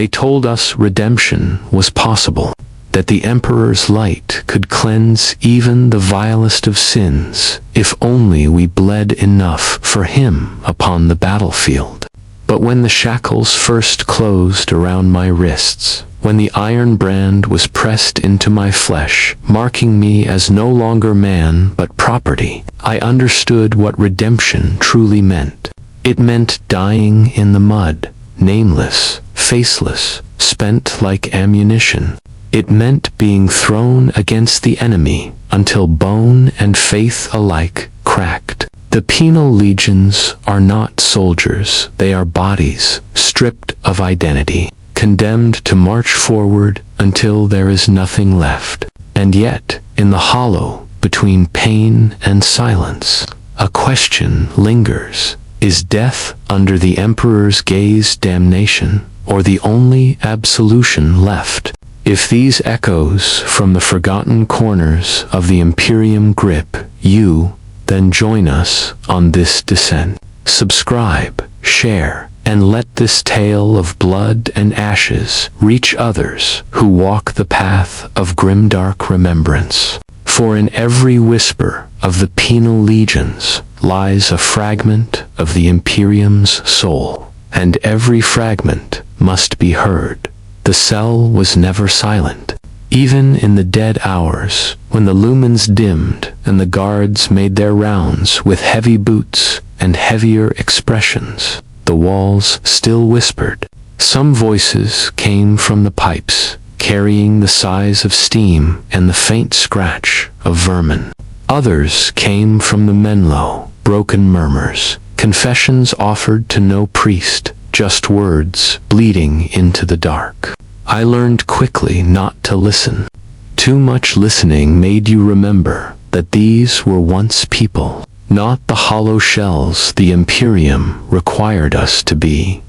They told us redemption was possible, that the Emperor's light could cleanse even the vilest of sins, if only we bled enough for him upon the battlefield. But when the shackles first closed around my wrists, when the iron brand was pressed into my flesh, marking me as no longer man but property, I understood what redemption truly meant. It meant dying in the mud, nameless, faceless, spent like ammunition. It meant being thrown against the enemy until bone and faith alike cracked. The penal legions are not soldiers, they are bodies, stripped of identity, condemned to march forward until there is nothing left. And yet, in the hollow between pain and silence, a question lingers. Is death under the Emperor's gaze damnation, or the only absolution left? If these echoes from the forgotten corners of the Imperium grip you, then join us on this descent. Subscribe, share, and let this tale of blood and ashes reach others who walk the path of grimdark remembrance. For in every whisper of the penal legions lies a fragment of the Imperium's soul, and every fragment must be heard. The cell was never silent. Even in the dead hours, when the lumens dimmed and the guards made their rounds with heavy boots and heavier expressions, the walls still whispered. Some voices came from the pipes, carrying the sighs of steam and the faint scratch of vermin. Others came from the menlo, broken murmurs, confessions offered to no priest, just words bleeding into the dark. I learned quickly not to listen. Too much listening made you remember that these were once people, not the hollow shells the Imperium required us to be.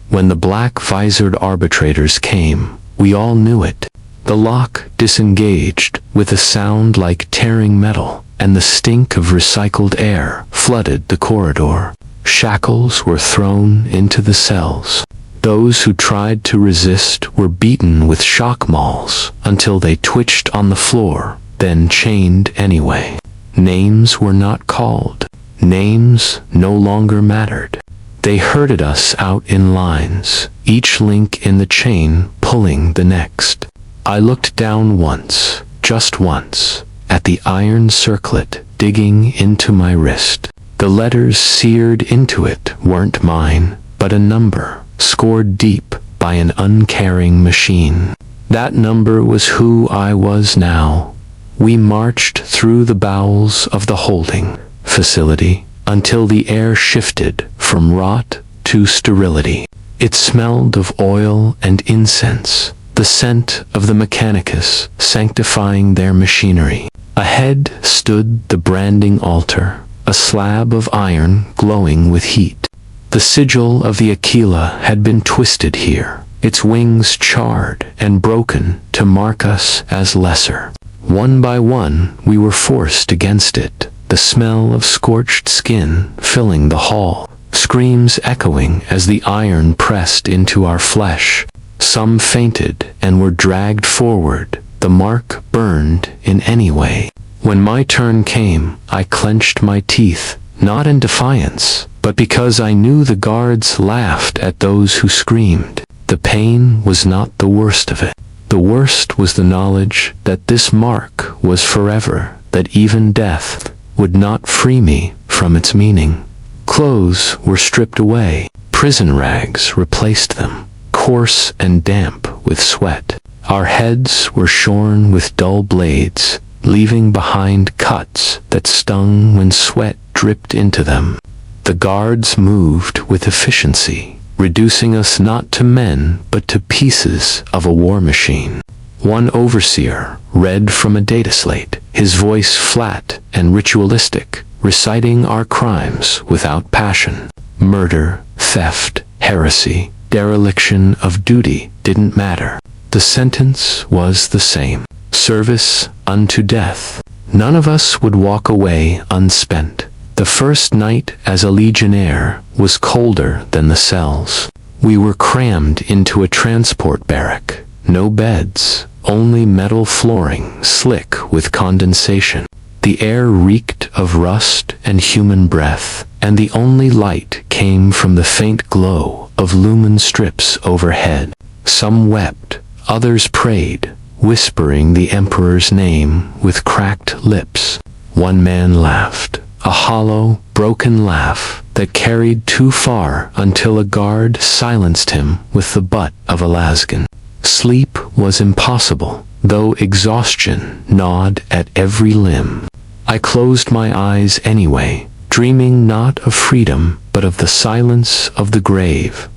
When the black-visored arbitrators came, we all knew it. The lock disengaged with a sound like tearing metal, and the stink of recycled air flooded the corridor. Shackles were thrown into the cells. Those who tried to resist were beaten with shock mauls until they twitched on the floor, then chained anyway. Names were not called. Names no longer mattered. They herded us out in lines, each link in the chain pulling the next. I looked down once, just once, at the iron circlet digging into my wrist. The letters seared into it weren't mine, but a number, scored deep by an uncaring machine. That number was who I was now. We marched through the bowels of the holding facility until the air shifted from rot to sterility. It smelled of oil and incense, the scent of the mechanicus sanctifying their machinery. Ahead stood the branding altar, a slab of iron glowing with heat. The sigil of the Aquila had been twisted here, its wings charred and broken to mark us as lesser. One by one we were forced against it, the smell of scorched skin filling the hall, screams echoing as the iron pressed into our flesh. Some fainted and were dragged forward, the mark burned in any way. When my turn came, I clenched my teeth, not in defiance, but because I knew the guards laughed at those who screamed. The pain was not the worst of it. The worst was the knowledge that this mark was forever, that even death would not free me from its meaning. Clothes were stripped away. Prison rags replaced them, coarse and damp with sweat. Our heads were shorn with dull blades, leaving behind cuts that stung when sweat dripped into them. The guards moved with efficiency, reducing us not to men but to pieces of a war machine. One overseer read from a data slate, his voice flat and ritualistic, reciting our crimes without passion. Murder, theft, heresy, dereliction of duty didn't matter. The sentence was the same: service unto death. None of us would walk away unspent. The first night as a legionnaire was colder than the cells. We were crammed into a transport barrack. No beds, only metal flooring slick with condensation. The air reeked of rust and human breath, and the only light came from the faint glow of lumen strips overhead. Some wept, others prayed, whispering the Emperor's name with cracked lips. One man laughed, a hollow, broken laugh that carried too far until a guard silenced him with the butt of a lasgun. Sleep was impossible, though exhaustion gnawed at every limb. I closed my eyes anyway, dreaming not of freedom, but of the silence of the grave.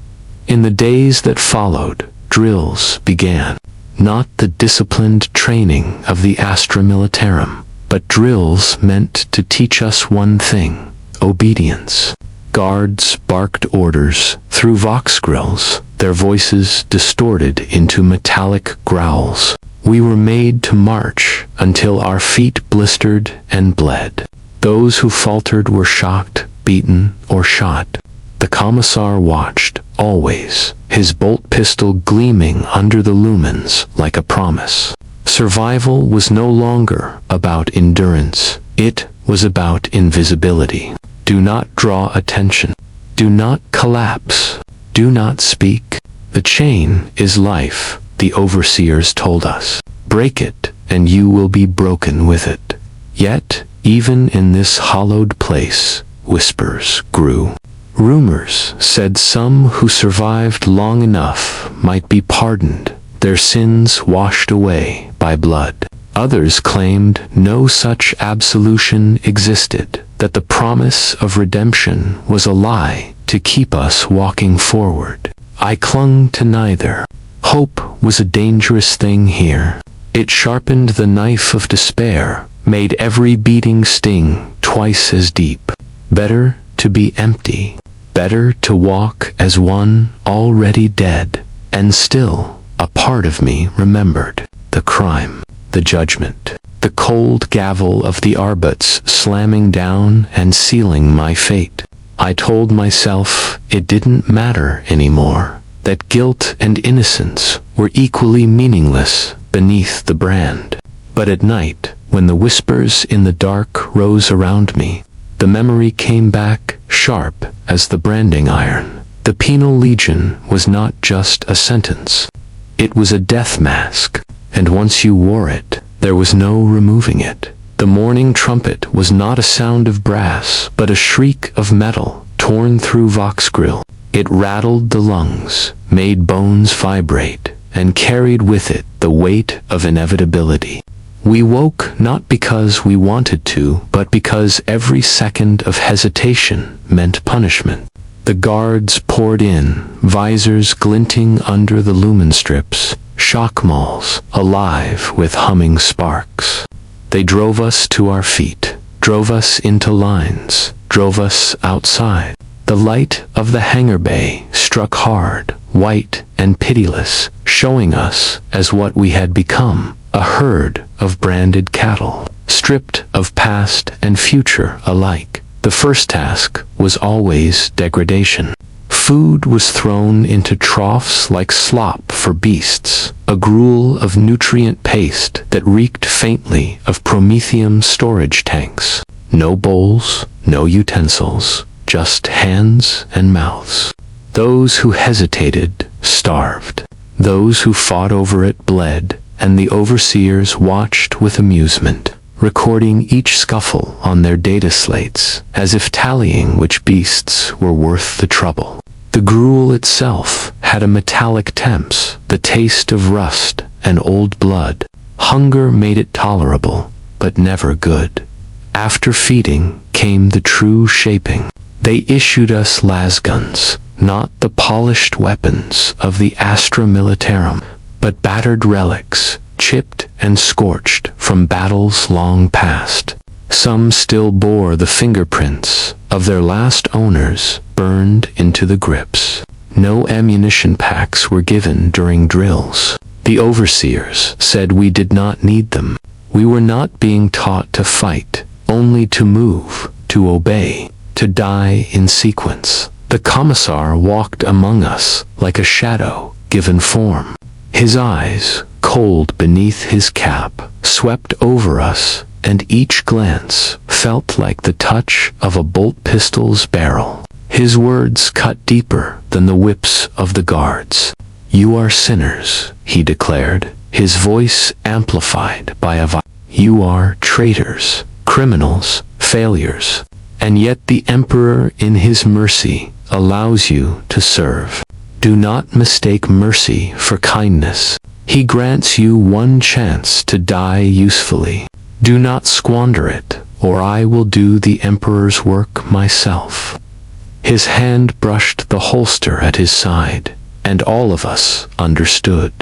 In the days that followed, drills began. Not the disciplined training of the Astra Militarum, but drills meant to teach us one thing: obedience. Guards barked orders through vox grills, their voices distorted into metallic growls. We were made to march until our feet blistered and bled. Those who faltered were shocked, beaten, or shot. The commissar watched, always, his bolt pistol gleaming under the lumens like a promise. Survival was no longer about endurance. It was about invisibility. Do not draw attention. Do not collapse. Do not speak. The chain is life, the overseers told us. Break it, and you will be broken with it. Yet, even in this hallowed place, whispers grew. Rumors said some who survived long enough might be pardoned, their sins washed away by blood. Others claimed no such absolution existed, that the promise of redemption was a lie to keep us walking forward. I clung to neither. Hope was a dangerous thing here. It sharpened the knife of despair, made every beating sting twice as deep. Better to be empty. Better to walk as one already dead. And still, a part of me remembered the crime, the judgment, the cold gavel of the arbuts slamming down and sealing my fate. I told myself it didn't matter anymore, that guilt and innocence were equally meaningless beneath the brand. But at night, when the whispers in the dark rose around me, the memory came back sharp as the branding iron. The Penal Legion was not just a sentence. It was a death mask, and once you wore it, there was no removing it. The morning trumpet was not a sound of brass, but a shriek of metal torn through vox grill. It rattled the lungs, made bones vibrate, and carried with it the weight of inevitability. We woke not because we wanted to, but because every second of hesitation meant punishment. The guards poured in, visors glinting under the lumen strips, shock mauls alive with humming sparks. They drove us to our feet, drove us into lines, drove us outside. The light of the hangar bay struck hard, white and pitiless, showing us as what we had become, a herd of branded cattle, stripped of past and future alike. The first task was always degradation. Food was thrown into troughs like slop for beasts, a gruel of nutrient paste that reeked faintly of promethium storage tanks. No bowls, no utensils, just hands and mouths. Those who hesitated starved. Those who fought over it bled, and the overseers watched with amusement, recording each scuffle on their data slates, as if tallying which beasts were worth the trouble. The gruel itself had a metallic temps, the taste of rust and old blood. Hunger made it tolerable, but never good. After feeding came the true shaping. They issued us lasguns, not the polished weapons of the Astra Militarum, but battered relics, chipped and scorched from battles long past. Some still bore the fingerprints of their last owners burned into the grips. No ammunition packs were given during drills. The overseers said we did not need them. We were not being taught to fight, only to move, to obey, to die in sequence. The commissar walked among us like a shadow given form. His eyes, cold beneath his cap, swept over us, and each glance felt like the touch of a bolt pistol's barrel. His words cut deeper than the whips of the guards. "You are sinners," he declared, his voice amplified by a violence. "You are traitors, criminals, failures. And yet the Emperor in his mercy allows you to serve. Do not mistake mercy for kindness. He grants you one chance to die usefully. Do not squander it, or I will do the Emperor's work myself." His hand brushed the holster at his side, and all of us understood.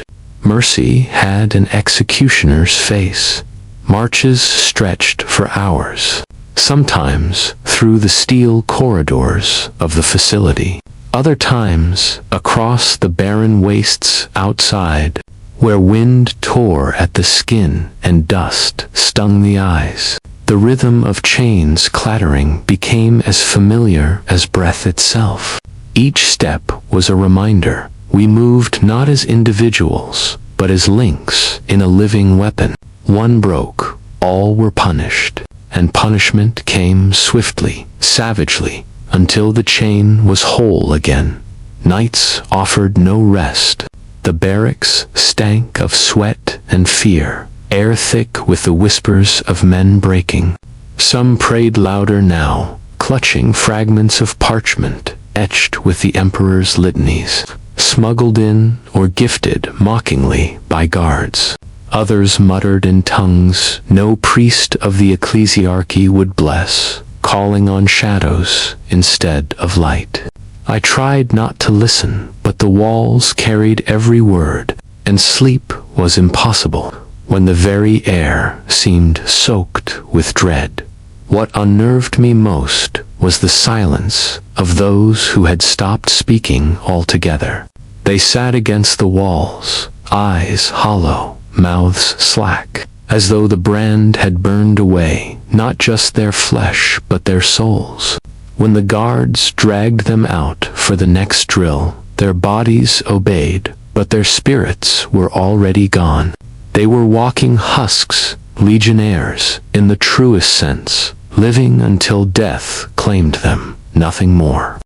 Mercy had an executioner's face. Marches stretched for hours, sometimes through the steel corridors of the facility, other times across the barren wastes outside, where wind tore at the skin and dust stung the eyes. The rhythm of chains clattering became as familiar as breath itself. Each step was a reminder. We moved not as individuals, but as links in a living weapon. One broke, all were punished, and punishment came swiftly, savagely, until the chain was whole again. Nights offered no rest. The barracks stank of sweat and fear, air thick with the whispers of men breaking. Some prayed louder now, clutching fragments of parchment etched with the Emperor's litanies, smuggled in or gifted mockingly by guards. Others muttered in tongues no priest of the ecclesiarchy would bless, calling on shadows instead of light. I tried not to listen, but the walls carried every word, and sleep was impossible when the very air seemed soaked with dread. What unnerved me most was the silence of those who had stopped speaking altogether. They sat against the walls, eyes hollow, mouths slack, as though the brand had burned away not just their flesh but their souls. When the guards dragged them out for the next drill, their bodies obeyed, but their spirits were already gone. They were walking husks, legionnaires in the truest sense, living until death claimed them, nothing more.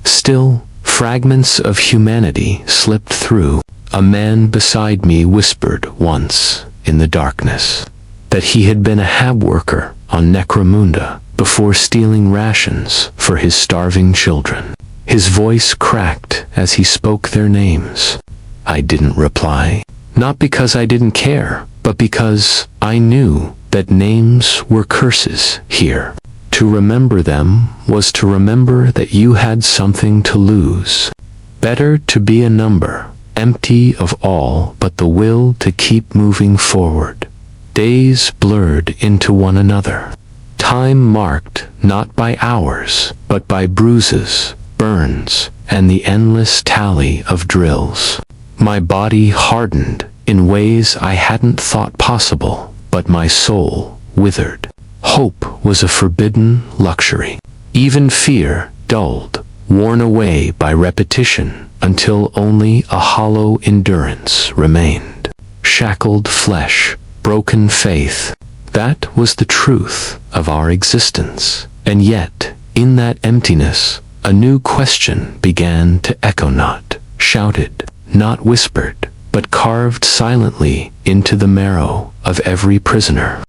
Still, fragments of humanity slipped through. A man beside me whispered once, in the darkness, that he had been a hab worker on Necromunda before stealing rations for his starving children. His voice cracked as he spoke their names. I didn't reply, not because I didn't care, but because I knew that names were curses here. To remember them was to remember that you had something to lose. Better to be a number, empty of all but the will to keep moving forward. Days blurred into one another. Time marked not by hours, but by bruises, burns, and the endless tally of drills. My body hardened in ways I hadn't thought possible, but my soul withered. Hope was a forbidden luxury. Even fear dulled, worn away by repetition, until only a hollow endurance remained. Shackled flesh, broken faith. That was the truth of our existence. And yet, in that emptiness, a new question began to echo, not shouted, not whispered, but carved silently into the marrow of every prisoner.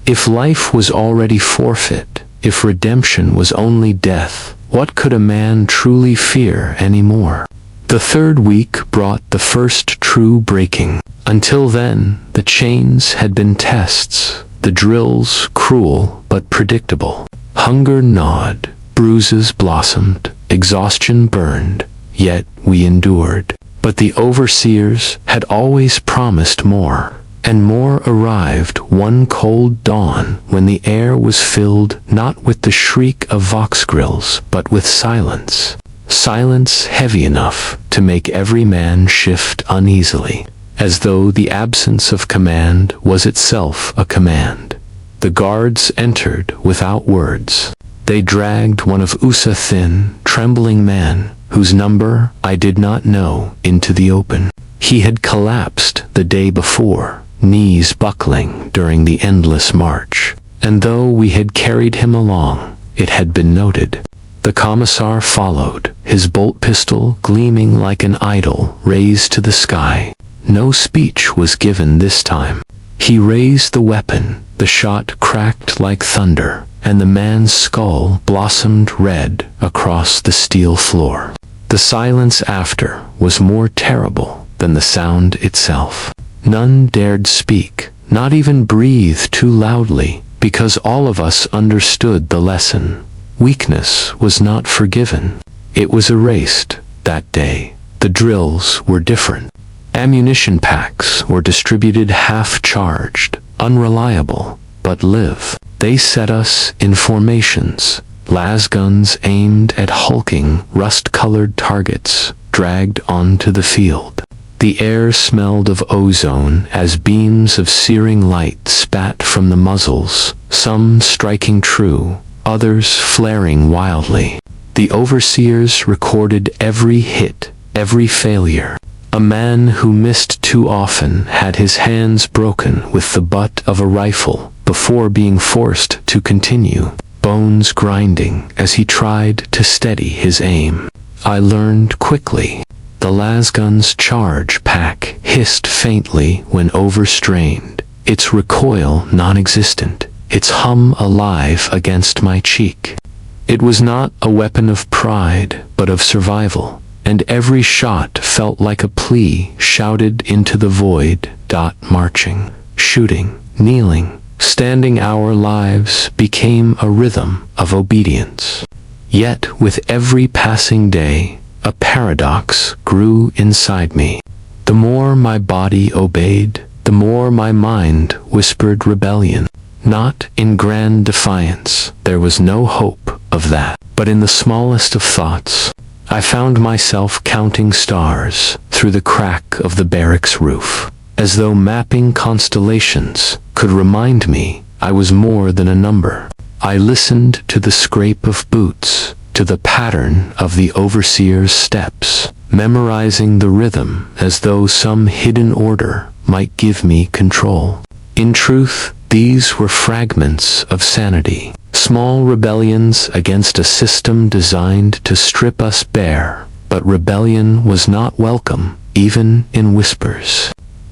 If life was already forfeit, if redemption was only death, what could a man truly fear anymore? The third week brought the first true breaking. Until then, the chains had been tests, the drills cruel but predictable. Hunger gnawed, bruises blossomed, exhaustion burned, yet we endured. But the overseers had always promised more, and more arrived one cold dawn when the air was filled not with the shriek of vox grills but with silence. Silence heavy enough to make every man shift uneasily, as though the absence of command was itself a command. The guards entered without words. They dragged one of Usa thin, trembling man, whose number I did not know, into the open. He had collapsed the day before, knees buckling during the endless march, and though we had carried him along, it had been noted. The commissar followed, his bolt pistol gleaming like an idol raised to the sky. No speech was given this time. He raised the weapon, the shot cracked like thunder, and the man's skull blossomed red across the steel floor. The silence after was more terrible than the sound itself. None dared speak, not even breathe too loudly, because all of us understood the lesson. Weakness was not forgiven. It was erased that day. The drills were different. Ammunition packs were distributed half-charged, unreliable, but live. They set us in formations, las guns aimed at hulking, rust-colored targets, dragged onto the field. The air smelled of ozone as beams of searing light spat from the muzzles, some striking true, others flaring wildly. The overseers recorded every hit, every failure. A man who missed too often had his hands broken with the butt of a rifle before being forced to continue, bones grinding as he tried to steady his aim. I learned quickly. The lasgun's charge pack hissed faintly when overstrained, its recoil non-existent, its hum alive against my cheek. It was not a weapon of pride, but of survival, and every shot felt like a plea shouted into the void. Marching, shooting, kneeling, standing, our lives became a rhythm of obedience. Yet with every passing day, a paradox grew inside me. The more my body obeyed, the more my mind whispered rebellion. Not in grand defiance, there was no hope of that, but in the smallest of thoughts. I found myself counting stars through the crack of the barracks roof, as though mapping constellations could remind me I was more than a number. I listened to the scrape of boots, to the pattern of the overseer's steps, memorizing the rhythm as though some hidden order might give me control. In truth, these were fragments of sanity, small rebellions against a system designed to strip us bare, but rebellion was not welcome, even in whispers.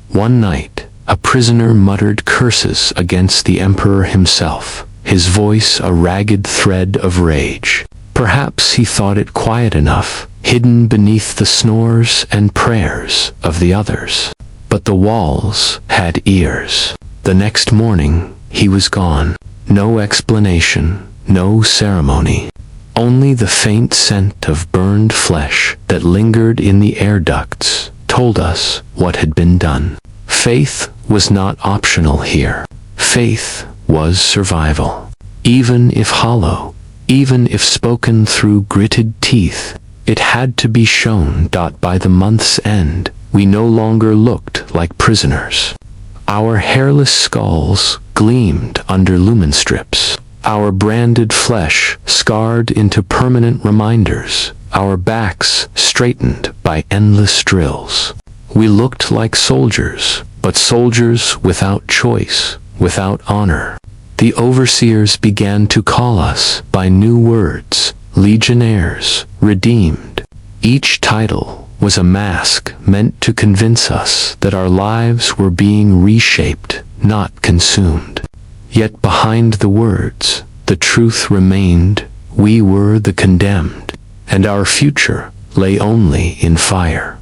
One night, a prisoner muttered curses against the Emperor himself, his voice a ragged thread of rage. Perhaps he thought it quiet enough, hidden beneath the snores and prayers of the others. But the walls had ears. The next morning, he was gone. No explanation, no ceremony. Only the faint scent of burned flesh that lingered in the air ducts told us what had been done. Faith was not optional here. Faith was survival. Even if hollow, even if spoken through gritted teeth, it had to be shown. By the month's end, we no longer looked like prisoners. Our hairless skulls gleamed under lumen strips, our branded flesh scarred into permanent reminders, our backs straightened by endless drills. We looked like soldiers, but soldiers without choice, without honor. The overseers began to call us by new words: legionnaires, redeemed. Each title was a mask meant to convince us that our lives were being reshaped, not consumed. Yet behind the words, the truth remained: we were the condemned, and our future lay only in fire.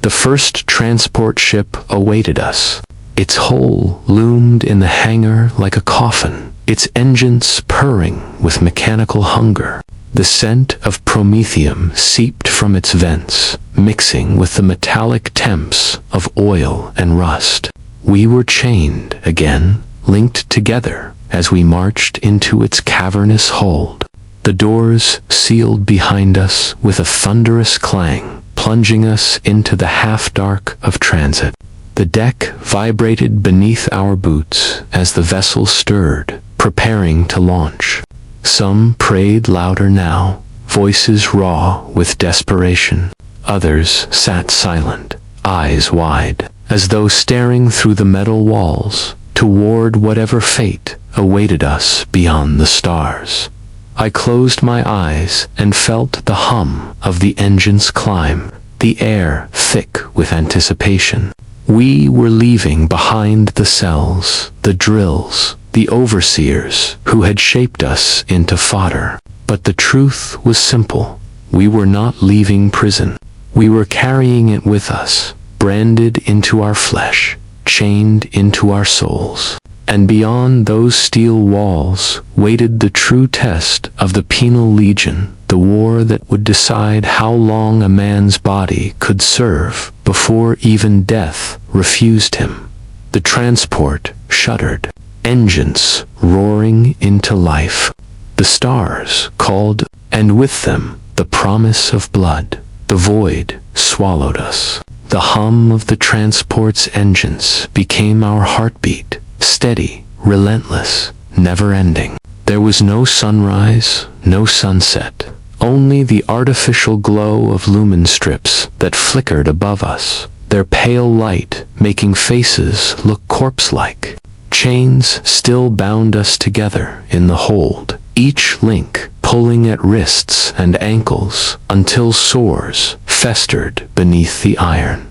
The first transport ship awaited us. Its hull loomed in the hangar like a coffin, its engines purring with mechanical hunger. The scent of promethium seeped from its vents, mixing with the metallic temps of oil and rust. We were chained again, linked together as we marched into its cavernous hold. The doors sealed behind us with a thunderous clang, plunging us into the half-dark of transit. The deck vibrated beneath our boots as the vessel stirred, preparing to launch. Some prayed louder now, voices raw with desperation. Others sat silent, eyes wide, as though staring through the metal walls toward whatever fate awaited us beyond the stars. I closed my eyes and felt the hum of the engine's climb, the air thick with anticipation. We were leaving behind the cells, the drills, the overseers who had shaped us into fodder. But the truth was simple. We were not leaving prison. We were carrying it with us, branded into our flesh, chained into our souls. And beyond those steel walls waited the true test of the Penal Legion, the war that would decide how long a man's body could serve before even death refused him. The transport shuddered, engines roaring into life. The stars called, and with them the promise of blood. The void swallowed us. The hum of the transport's engines became our heartbeat, steady, relentless, never-ending. There was no sunrise, no sunset, only the artificial glow of lumen strips that flickered above us, their pale light making faces look corpse-like. Chains still bound us together in the hold, each link pulling at wrists and ankles until sores festered beneath the iron.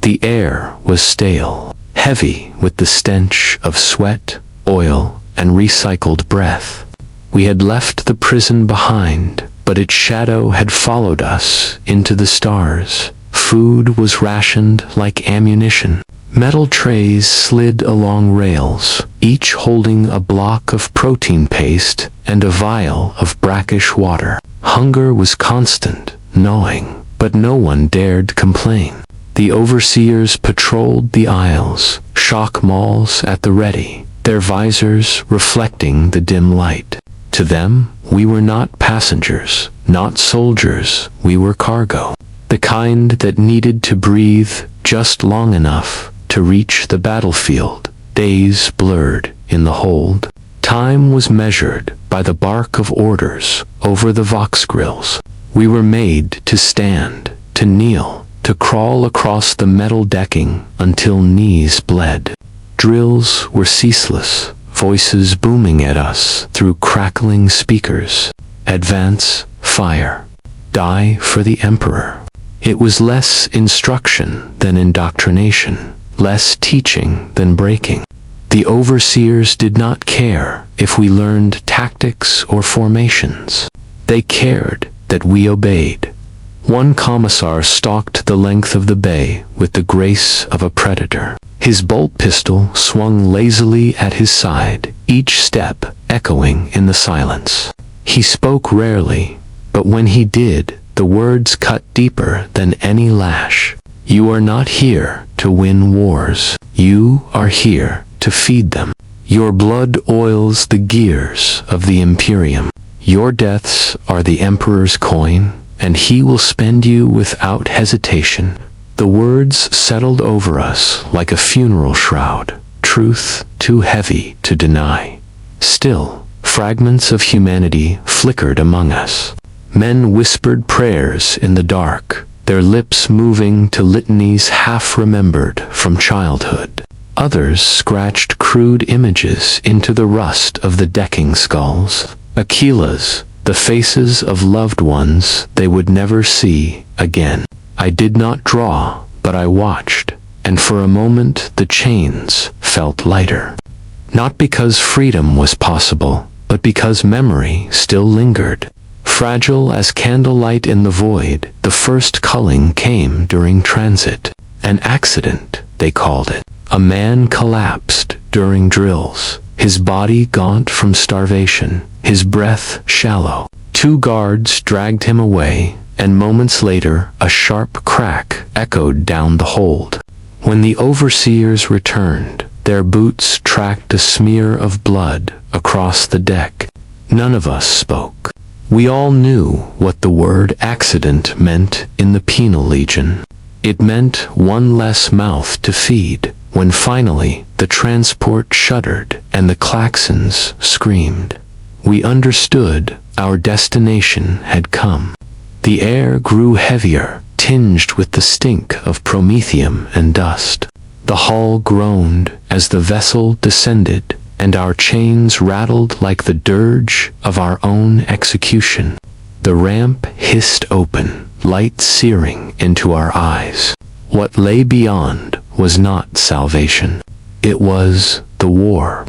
The air was stale, heavy with the stench of sweat, oil, and recycled breath. We had left the prison behind, but its shadow had followed us into the stars. Food was rationed like ammunition. Metal trays slid along rails, each holding a block of protein paste and a vial of brackish water. Hunger was constant, gnawing, but no one dared complain. The overseers patrolled the aisles, shock mauls at the ready, their visors reflecting the dim light. To them, we were not passengers, not soldiers, we were cargo. The kind that needed to breathe just long enough to reach the battlefield. Days blurred in the hold. Time was measured by the bark of orders over the vox grills. We were made to stand, to kneel, to crawl across the metal decking until knees bled. Drills were ceaseless, voices booming at us through crackling speakers. Advance, fire, die for the Emperor. It was less instruction than indoctrination, less teaching than breaking. The overseers did not care if we learned tactics or formations. They cared that we obeyed. One commissar stalked the length of the bay with the grace of a predator. His bolt pistol swung lazily at his side, each step echoing in the silence. He spoke rarely, but when he did, the words cut deeper than any lash. You are not here to win wars. You are here to feed them. Your blood oils the gears of the Imperium. Your deaths are the Emperor's coin, and he will spend you without hesitation. The words settled over us like a funeral shroud, truth too heavy to deny. Still, fragments of humanity flickered among us. Men whispered prayers in the dark, their lips moving to litanies half-remembered from childhood. Others scratched crude images into the rust of the decking skulls. Aquilas, the faces of loved ones they would never see again. I did not draw, but I watched, and for a moment the chains felt lighter. Not because freedom was possible, but because memory still lingered. Fragile as candlelight in the void, the first culling came during transit. An accident, they called it. A man collapsed during drills, his body gaunt from starvation, his breath shallow. 2 guards dragged him away, and moments later a sharp crack echoed down the hold. When the overseers returned, their boots tracked a smear of blood across the deck. None of us spoke. We all knew what the word accident meant in the Penal Legion. It meant one less mouth to feed. When finally the transport shuddered and the klaxons screamed, We understood our destination had come. The air grew heavier, tinged with the stink of promethium and dust. The hull groaned as the vessel descended, and our chains rattled like the dirge of our own execution. The ramp hissed open, light searing into our eyes. What lay beyond was not salvation. It was the war.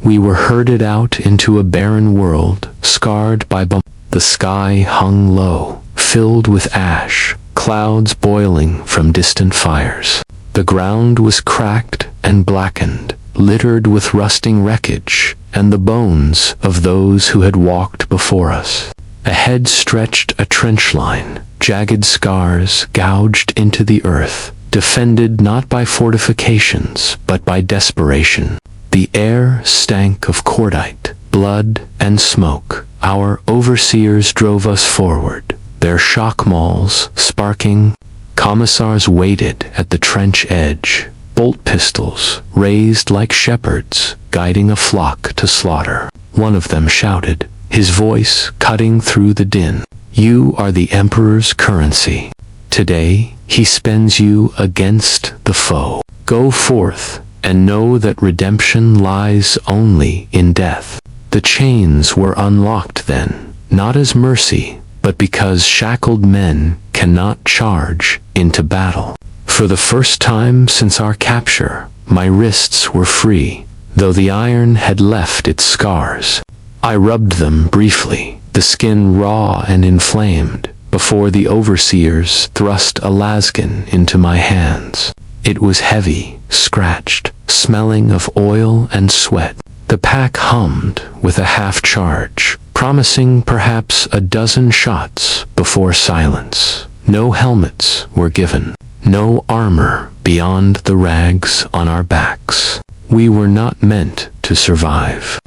We were herded out into a barren world, scarred by bombs. The sky hung low, filled with ash, clouds boiling from distant fires. The ground was cracked and blackened, littered with rusting wreckage and the bones of those who had walked before us. Ahead stretched a trench line, jagged scars gouged into the earth, defended not by fortifications but by desperation. The air stank of cordite, blood, and smoke. Our overseers drove us forward, their shock mauls sparking. Commissars waited at the trench edge, bolt pistols raised like shepherds, guiding a flock to slaughter. One of them shouted, his voice cutting through the din, "You are the Emperor's currency. Today, he spends you against the foe. Go forth and know that redemption lies only in death." The chains were unlocked then, not as mercy, but because shackled men cannot charge into battle. For the first time since our capture, my wrists were free, though the iron had left its scars. I rubbed them briefly, the skin raw and inflamed, before the overseers thrust a lasgun into my hands. It was heavy, scratched, smelling of oil and sweat. The pack hummed with a half charge, promising perhaps a dozen shots before silence. No helmets were given, no armor beyond the rags on our backs. We were not meant to survive.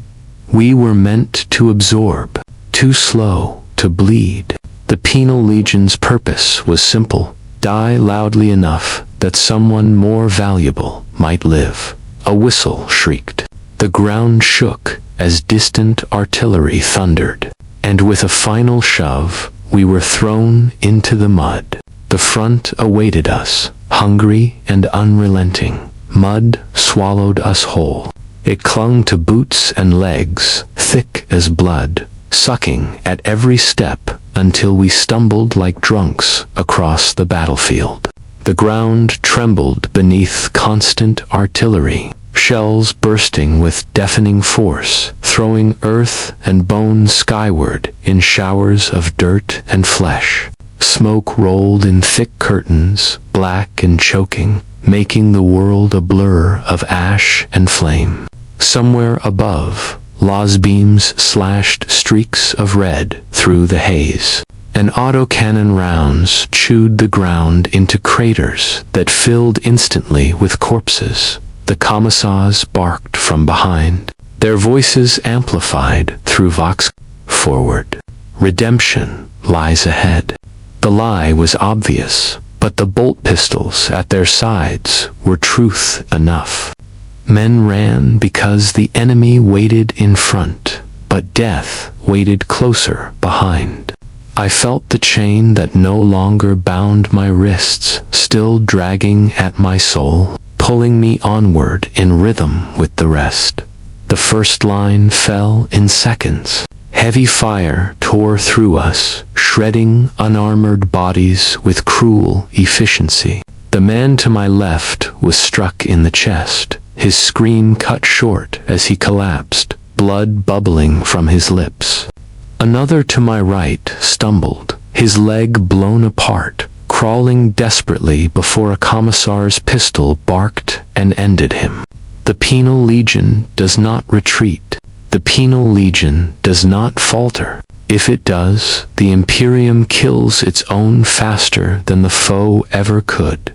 We were meant to absorb, too slow to bleed. The Penal Legion's purpose was simple: die loudly enough that someone more valuable might live. A whistle shrieked. The ground shook as distant artillery thundered, and with a final shove, we were thrown into the mud. The front awaited us, hungry and unrelenting. Mud swallowed us whole. It clung to boots and legs, thick as blood, sucking at every step until we stumbled like drunks across the battlefield. The ground trembled beneath constant artillery, shells bursting with deafening force, throwing earth and bone skyward in showers of dirt and flesh. Smoke rolled in thick curtains, black and choking, making the world a blur of ash and flame. Somewhere above, Las beams slashed streaks of red through the haze, and autocannon rounds chewed the ground into craters that filled instantly with corpses. The commissars barked from behind, their voices amplified through vox. Forward. Redemption lies ahead. The lie was obvious, but the bolt pistols at their sides were truth enough. Men ran because the enemy waited in front, but death waited closer behind. I felt the chain that no longer bound my wrists, still dragging at my soul, pulling me onward in rhythm with the rest. The first line fell in seconds. Heavy fire tore through us, shredding unarmored bodies with cruel efficiency. The man to my left was struck in the chest, his scream cut short as he collapsed, blood bubbling from his lips. Another to my right stumbled, his leg blown apart, crawling desperately before a commissar's pistol barked and ended him. The Penal Legion does not retreat. The Penal Legion does not falter. If it does, the Imperium kills its own faster than the foe ever could.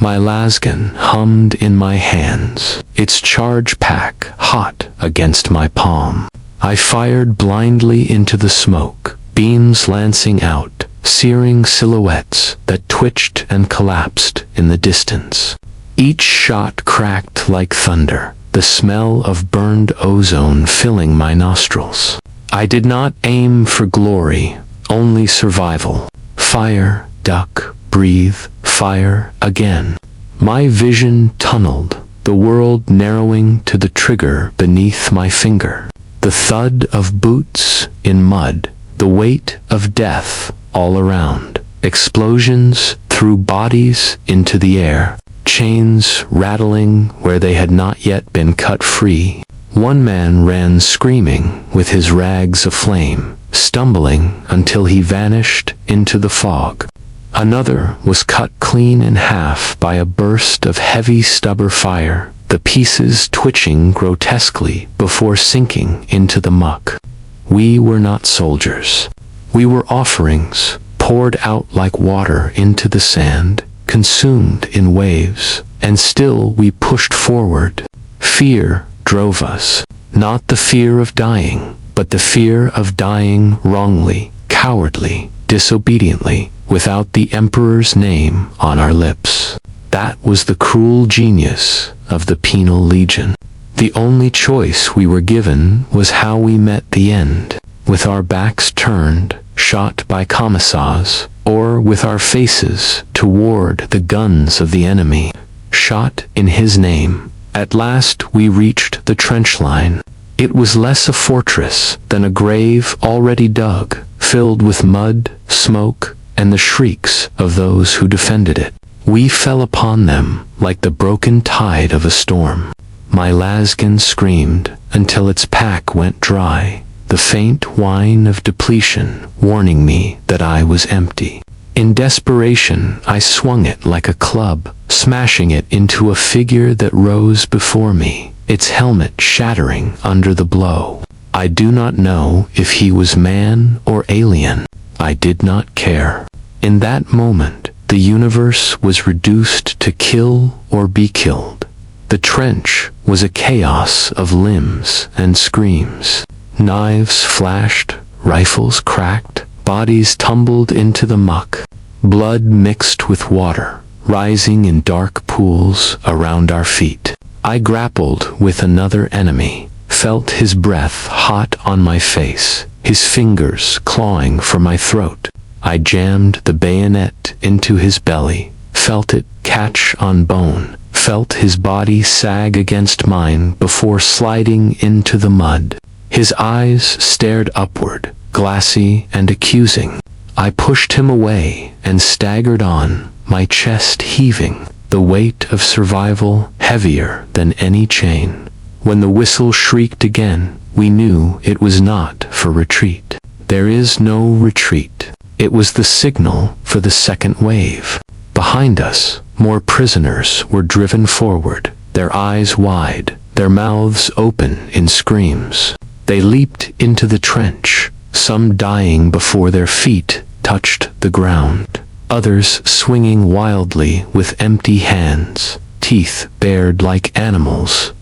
My lasgun hummed in my hands, its charge pack hot against my palm. I fired blindly into the smoke, beams lancing out, searing silhouettes that twitched and collapsed in the distance. Each shot cracked like thunder, the smell of burned ozone filling my nostrils. I did not aim for glory, only survival. Fire, duck, breathe, fire again. My vision tunneled, the world narrowing to the trigger beneath my finger. The thud of boots in mud, the weight of death all around. Explosions threw bodies into the air, chains rattling where they had not yet been cut free. One man ran screaming with his rags aflame, stumbling until he vanished into the fog. Another was cut clean in half by a burst of heavy stubber fire, the pieces twitching grotesquely before sinking into the muck. We were not soldiers. We were offerings, poured out like water into the sand, consumed in waves, and still we pushed forward. Fear drove us, not the fear of dying, but the fear of dying wrongly, cowardly, disobediently, without the Emperor's name on our lips. That was the cruel genius of the Penal Legion. The only choice we were given was how we met the end, with our backs turned, shot by commissars, or with our faces toward the guns of the enemy, shot in his name. At last we reached the trench line. It was less a fortress than a grave already dug, filled with mud, smoke, and the shrieks of those who defended it. We fell upon them like the broken tide of a storm. My lasgun screamed until its pack went dry, the faint whine of depletion warning me that I was empty. In desperation, I swung it like a club, smashing it into a figure that rose before me, its helmet shattering under the blow. I do not know if he was man or alien. I did not care. In that moment, the universe was reduced to kill or be killed. The trench was a chaos of limbs and screams. Knives flashed, rifles cracked, bodies tumbled into the muck. Blood mixed with water, rising in dark pools around our feet. I grappled with another enemy, felt his breath hot on my face, his fingers clawing for my throat. I jammed the bayonet into his belly, felt it catch on bone, felt his body sag against mine before sliding into the mud. His eyes stared upward, glassy and accusing. I pushed him away and staggered on, my chest heaving, the weight of survival heavier than any chain. When the whistle shrieked again, we knew it was not for retreat. There is no retreat. It was the signal for the second wave. Behind us, more prisoners were driven forward, their eyes wide, their mouths open in screams. They leaped into the trench, some dying before their feet touched the ground, others swinging wildly with empty hands, teeth bared like animals.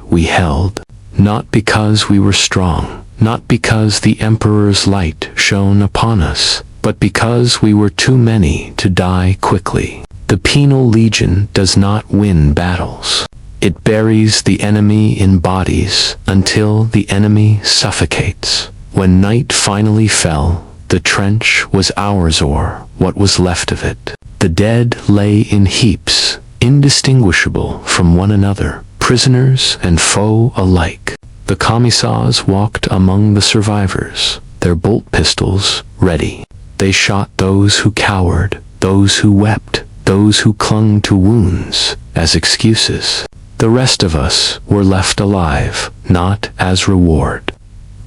We held, not because we were strong, not because the Emperor's light shone upon us, but because we were too many to die quickly. The Penal Legion does not win battles. It buries the enemy in bodies until the enemy suffocates. When night finally fell, the trench was ours, or what was left of it. The dead lay in heaps, indistinguishable from one another, prisoners and foe alike. The commissars walked among the survivors, their bolt pistols ready. They shot those who cowered, those who wept, those who clung to wounds as excuses. The rest of us were left alive, not as reward,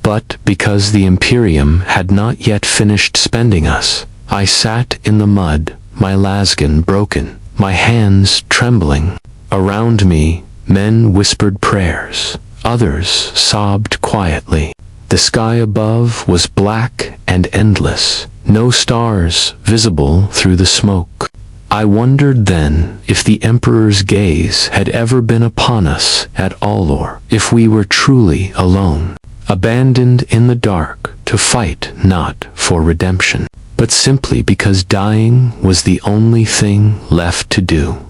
but because the Imperium had not yet finished spending us. I sat in the mud, my lasgun broken, my hands trembling. Around me, men whispered prayers, others sobbed quietly. The sky above was black and endless, no stars visible through the smoke. I wondered then if the Emperor's gaze had ever been upon us at all, or if we were truly alone, abandoned in the dark to fight not for redemption, but simply because dying was the only thing left to do.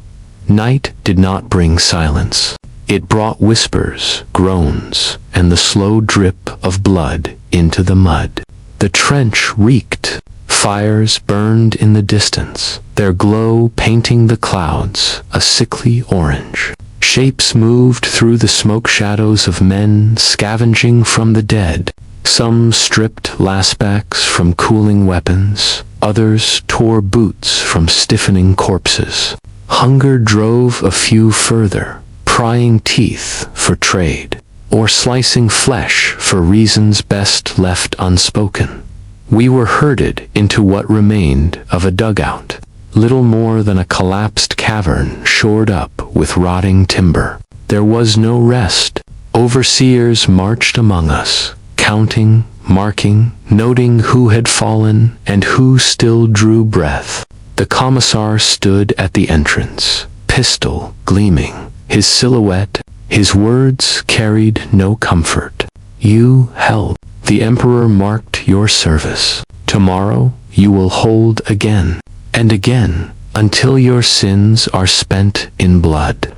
Night did not bring silence. It brought whispers, groans, and the slow drip of blood into the mud. The trench reeked. Fires burned in the distance, their glow painting the clouds a sickly orange. Shapes moved through the smoke shadows of men scavenging from the dead. Some stripped lasbacks from cooling weapons, others tore boots from stiffening corpses. Hunger drove a few further, prying teeth for trade, or slicing flesh for reasons best left unspoken. We were herded into what remained of a dugout, little more than a collapsed cavern shored up with rotting timber. There was no rest. Overseers marched among us, counting, marking, noting who had fallen and who still drew breath. The commissar stood at the entrance, pistol gleaming, his silhouette. His words carried no comfort. You held. The Emperor marked your service. Tomorrow you will hold again, and again, until your sins are spent in blood.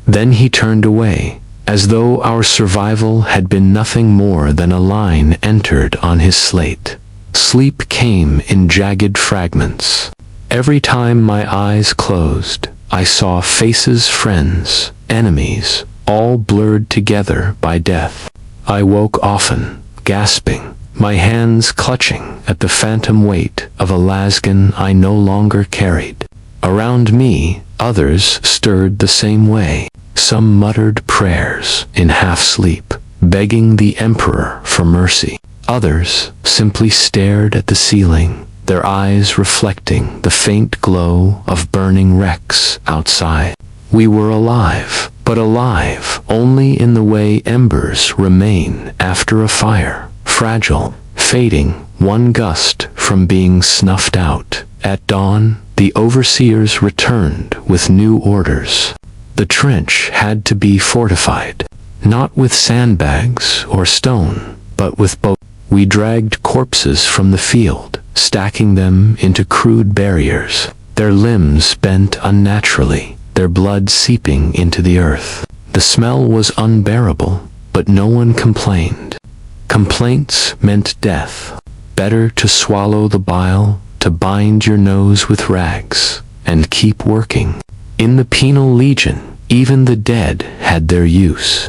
Then he turned away, as though our survival had been nothing more than a line entered on his slate. Sleep came in jagged fragments. Every time my eyes closed, I saw faces, friends, enemies, all blurred together by death. I woke often, gasping, my hands clutching at the phantom weight of a lasgun I no longer carried. Around me, others stirred the same way. Some muttered prayers in half-sleep, begging the Emperor for mercy. Others simply stared at the ceiling, their eyes reflecting the faint glow of burning wrecks outside. We were alive, but alive only in the way embers remain after a fire, fragile, fading, one gust from being snuffed out. At dawn, the overseers returned with new orders. The trench had to be fortified, not with sandbags or stone, but with both. We dragged corpses from the field, stacking them into crude barriers, their limbs bent unnaturally, their blood seeping into the earth. The smell was unbearable, but no one complained. Complaints meant death. Better to swallow the bile, to bind your nose with rags, and keep working. In the Penal Legion, even the dead had their use.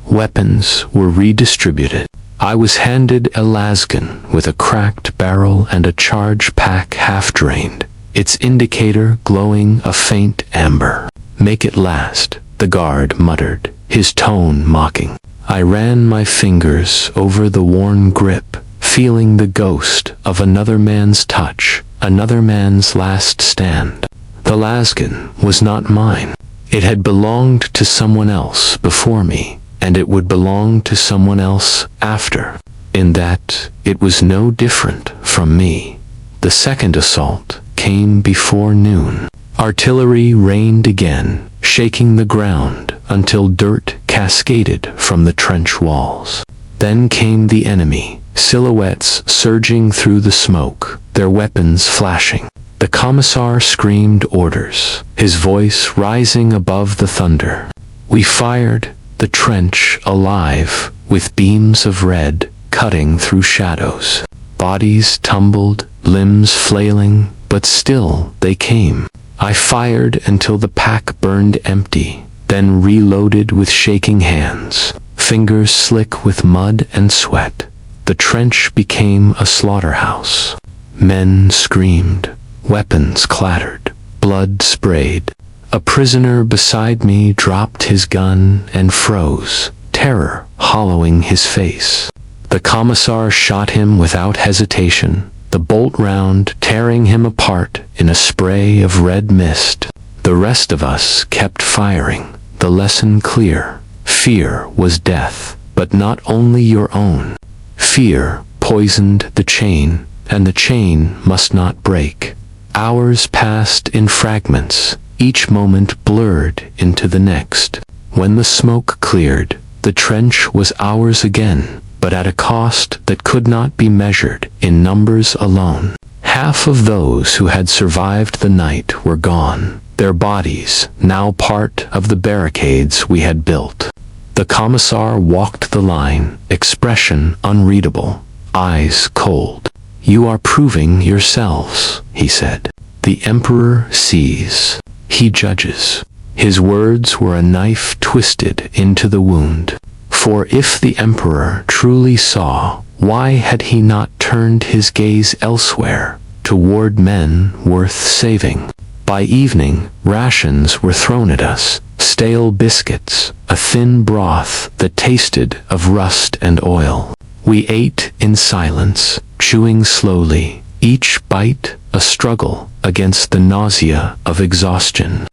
Weapons were redistributed. I was handed a lasgun with a cracked barrel and a charge pack half-drained, its indicator glowing a faint amber. "Make it last," the guard muttered, his tone mocking. I ran my fingers over the worn grip, feeling the ghost of another man's touch, another man's last stand. The lasgun was not mine. It had belonged to someone else before me, and it would belong to someone else after. In that, it was no different from me. The second assault came before noon. Artillery rained again, shaking the ground until dirt cascaded from the trench walls. Then came the enemy, silhouettes surging through the smoke, their weapons flashing. The commissar screamed orders, his voice rising above the thunder. We fired, the trench alive, with beams of red cutting through shadows. Bodies tumbled, limbs flailing, but still they came. I fired until the pack burned empty, then reloaded with shaking hands, fingers slick with mud and sweat. The trench became a slaughterhouse. Men screamed, weapons clattered, blood sprayed. A prisoner beside me dropped his gun and froze, terror hollowing his face. The commissar shot him without hesitation, the bolt round tearing him apart in a spray of red mist. The rest of us kept firing, the lesson clear. Fear was death, but not only your own. Fear poisoned the chain, and the chain must not break. Hours passed in fragments, each moment blurred into the next. When the smoke cleared, the trench was ours again, but at a cost that could not be measured in numbers alone. Half of those who had survived the night were gone, their bodies now part of the barricades we had built. The commissar walked the line, expression unreadable, eyes cold. "You are proving yourselves," he said. "The Emperor sees. He judges." His words were a knife twisted into the wound. For if the Emperor truly saw, why had he not turned his gaze elsewhere, toward men worth saving? By evening, rations were thrown at us, stale biscuits, a thin broth that tasted of rust and oil. We ate in silence, chewing slowly, each bite a struggle against the nausea of exhaustion.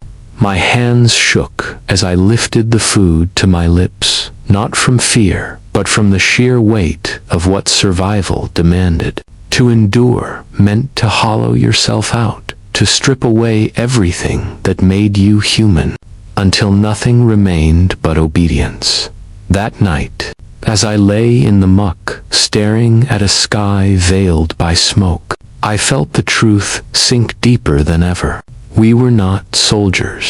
My hands shook as I lifted the food to my lips, not from fear, but from the sheer weight of what survival demanded. To endure meant to hollow yourself out, to strip away everything that made you human, until nothing remained but obedience. That night, as I lay in the muck, staring at a sky veiled by smoke, I felt the truth sink deeper than ever. We were not soldiers.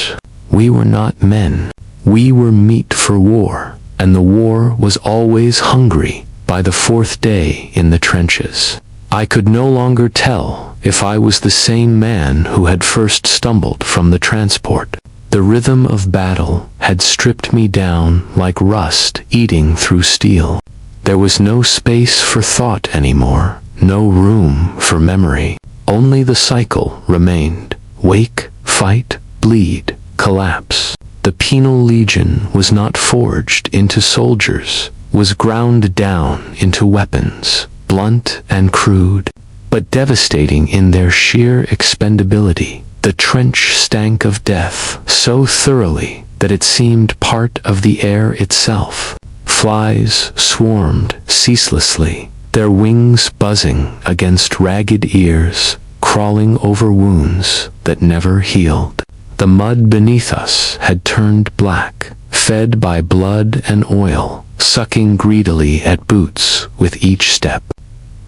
We were not men. We were meat for war, and the war was always hungry by the fourth day in the trenches. I could no longer tell if I was the same man who had first stumbled from the transport. The rhythm of battle had stripped me down like rust eating through steel. There was no space for thought anymore, no room for memory. Only the cycle remained. Wake, fight, bleed, collapse. The Penal Legion was not forged into soldiers, was ground down into weapons, blunt and crude, but devastating in their sheer expendability. The trench stank of death so thoroughly that it seemed part of the air itself. Flies swarmed ceaselessly, their wings buzzing against ragged ears, crawling over wounds that never healed. The mud beneath us had turned black, fed by blood and oil, sucking greedily at boots with each step.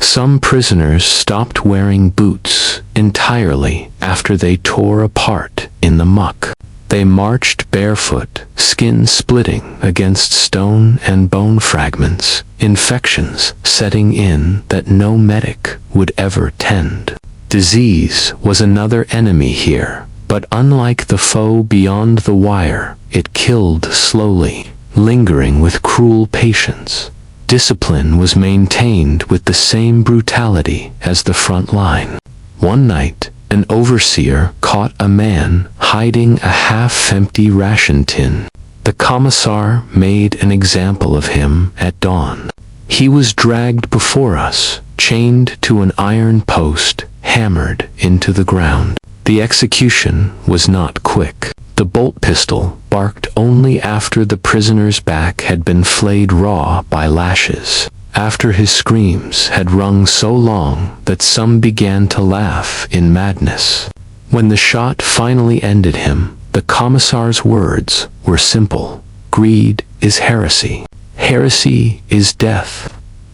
Some prisoners stopped wearing boots entirely after they tore apart in the muck. They marched barefoot, skin splitting against stone and bone fragments, infections setting in that no medic would ever tend. Disease was another enemy here, but unlike the foe beyond the wire, it killed slowly, lingering with cruel patience. Discipline was maintained with the same brutality as the front line. One night, an overseer caught a man hiding a half-empty ration tin. The commissar made an example of him at dawn. He was dragged before us, chained to an iron post, hammered into the ground. The execution was not quick. The bolt pistol barked only after the prisoner's back had been flayed raw by lashes, after his screams had rung so long that some began to laugh in madness. When the shot finally ended him, the commissar's words were simple. Greed is heresy. Heresy is death.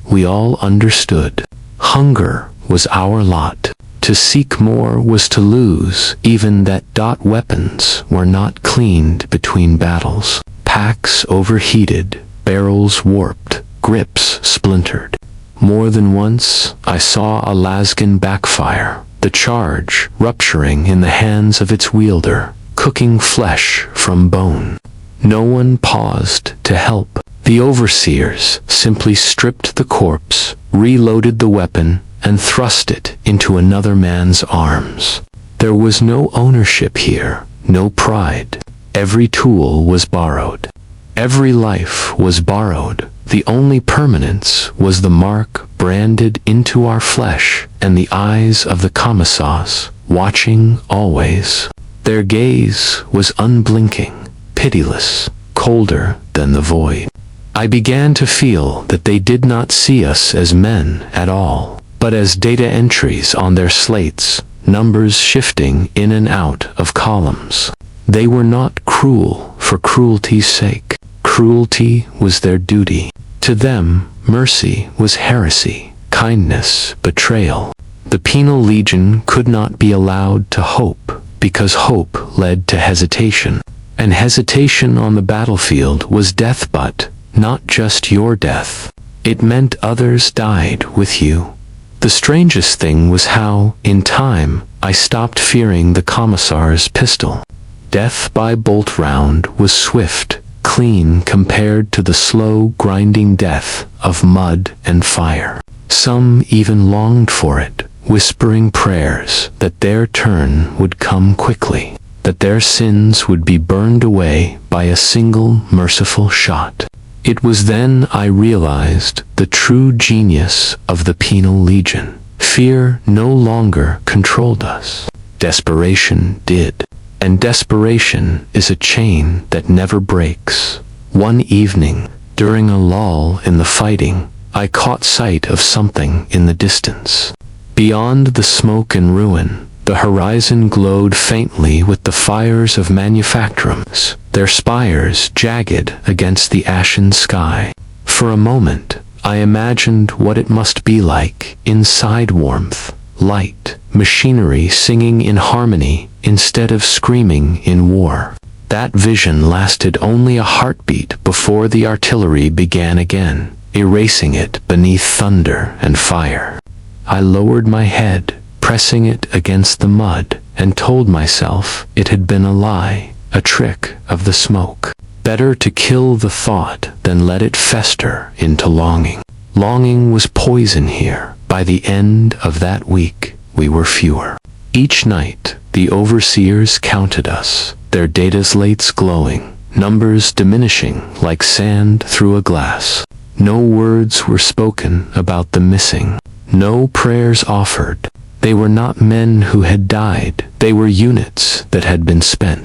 We all understood. Hunger was our lot. To seek more was to lose, even that. Weapons were not cleaned between battles. Packs overheated, barrels warped, grips splintered. More than once, I saw a lasgun backfire, the charge rupturing in the hands of its wielder, cooking flesh from bone. No one paused to help. The overseers simply stripped the corpse, reloaded the weapon, and thrust it into another man's arms. There was no ownership here, no pride. Every tool was borrowed. Every life was borrowed. The only permanence was the mark branded into our flesh and the eyes of the commissars, watching always. Their gaze was unblinking, pitiless, colder than the void. I began to feel that they did not see us as men at all, but as data entries on their slates, numbers shifting in and out of columns. They were not cruel for cruelty's sake. Cruelty was their duty. To them, mercy was heresy, kindness betrayal. The Penal Legion could not be allowed to hope because hope led to hesitation. And hesitation on the battlefield was death, but not just your death. It meant others died with you. The strangest thing was how, in time, I stopped fearing the commissar's pistol. Death by bolt round was swift, clean compared to the slow, grinding death of mud and fire. Some even longed for it, whispering prayers that their turn would come quickly, that their sins would be burned away by a single merciful shot. It was then I realized the true genius of the Penal Legion. Fear no longer controlled us. Desperation did. And desperation is a chain that never breaks. One evening, during a lull in the fighting, I caught sight of something in the distance. Beyond the smoke and ruin, the horizon glowed faintly with the fires of manufactorums, their spires jagged against the ashen sky. For a moment, I imagined what it must be like inside: warmth, light, machinery singing in harmony instead of screaming in war. That vision lasted only a heartbeat before the artillery began again, erasing it beneath thunder and fire. I lowered my head, pressing it against the mud, and told myself it had been a lie, a trick of the smoke. Better to kill the thought than let it fester into longing. Longing was poison here. By the end of that week, we were fewer. Each night, the overseers counted us, their data slates glowing, numbers diminishing like sand through a glass. No words were spoken about the missing. No prayers offered. They were not men who had died. They were units that had been spent.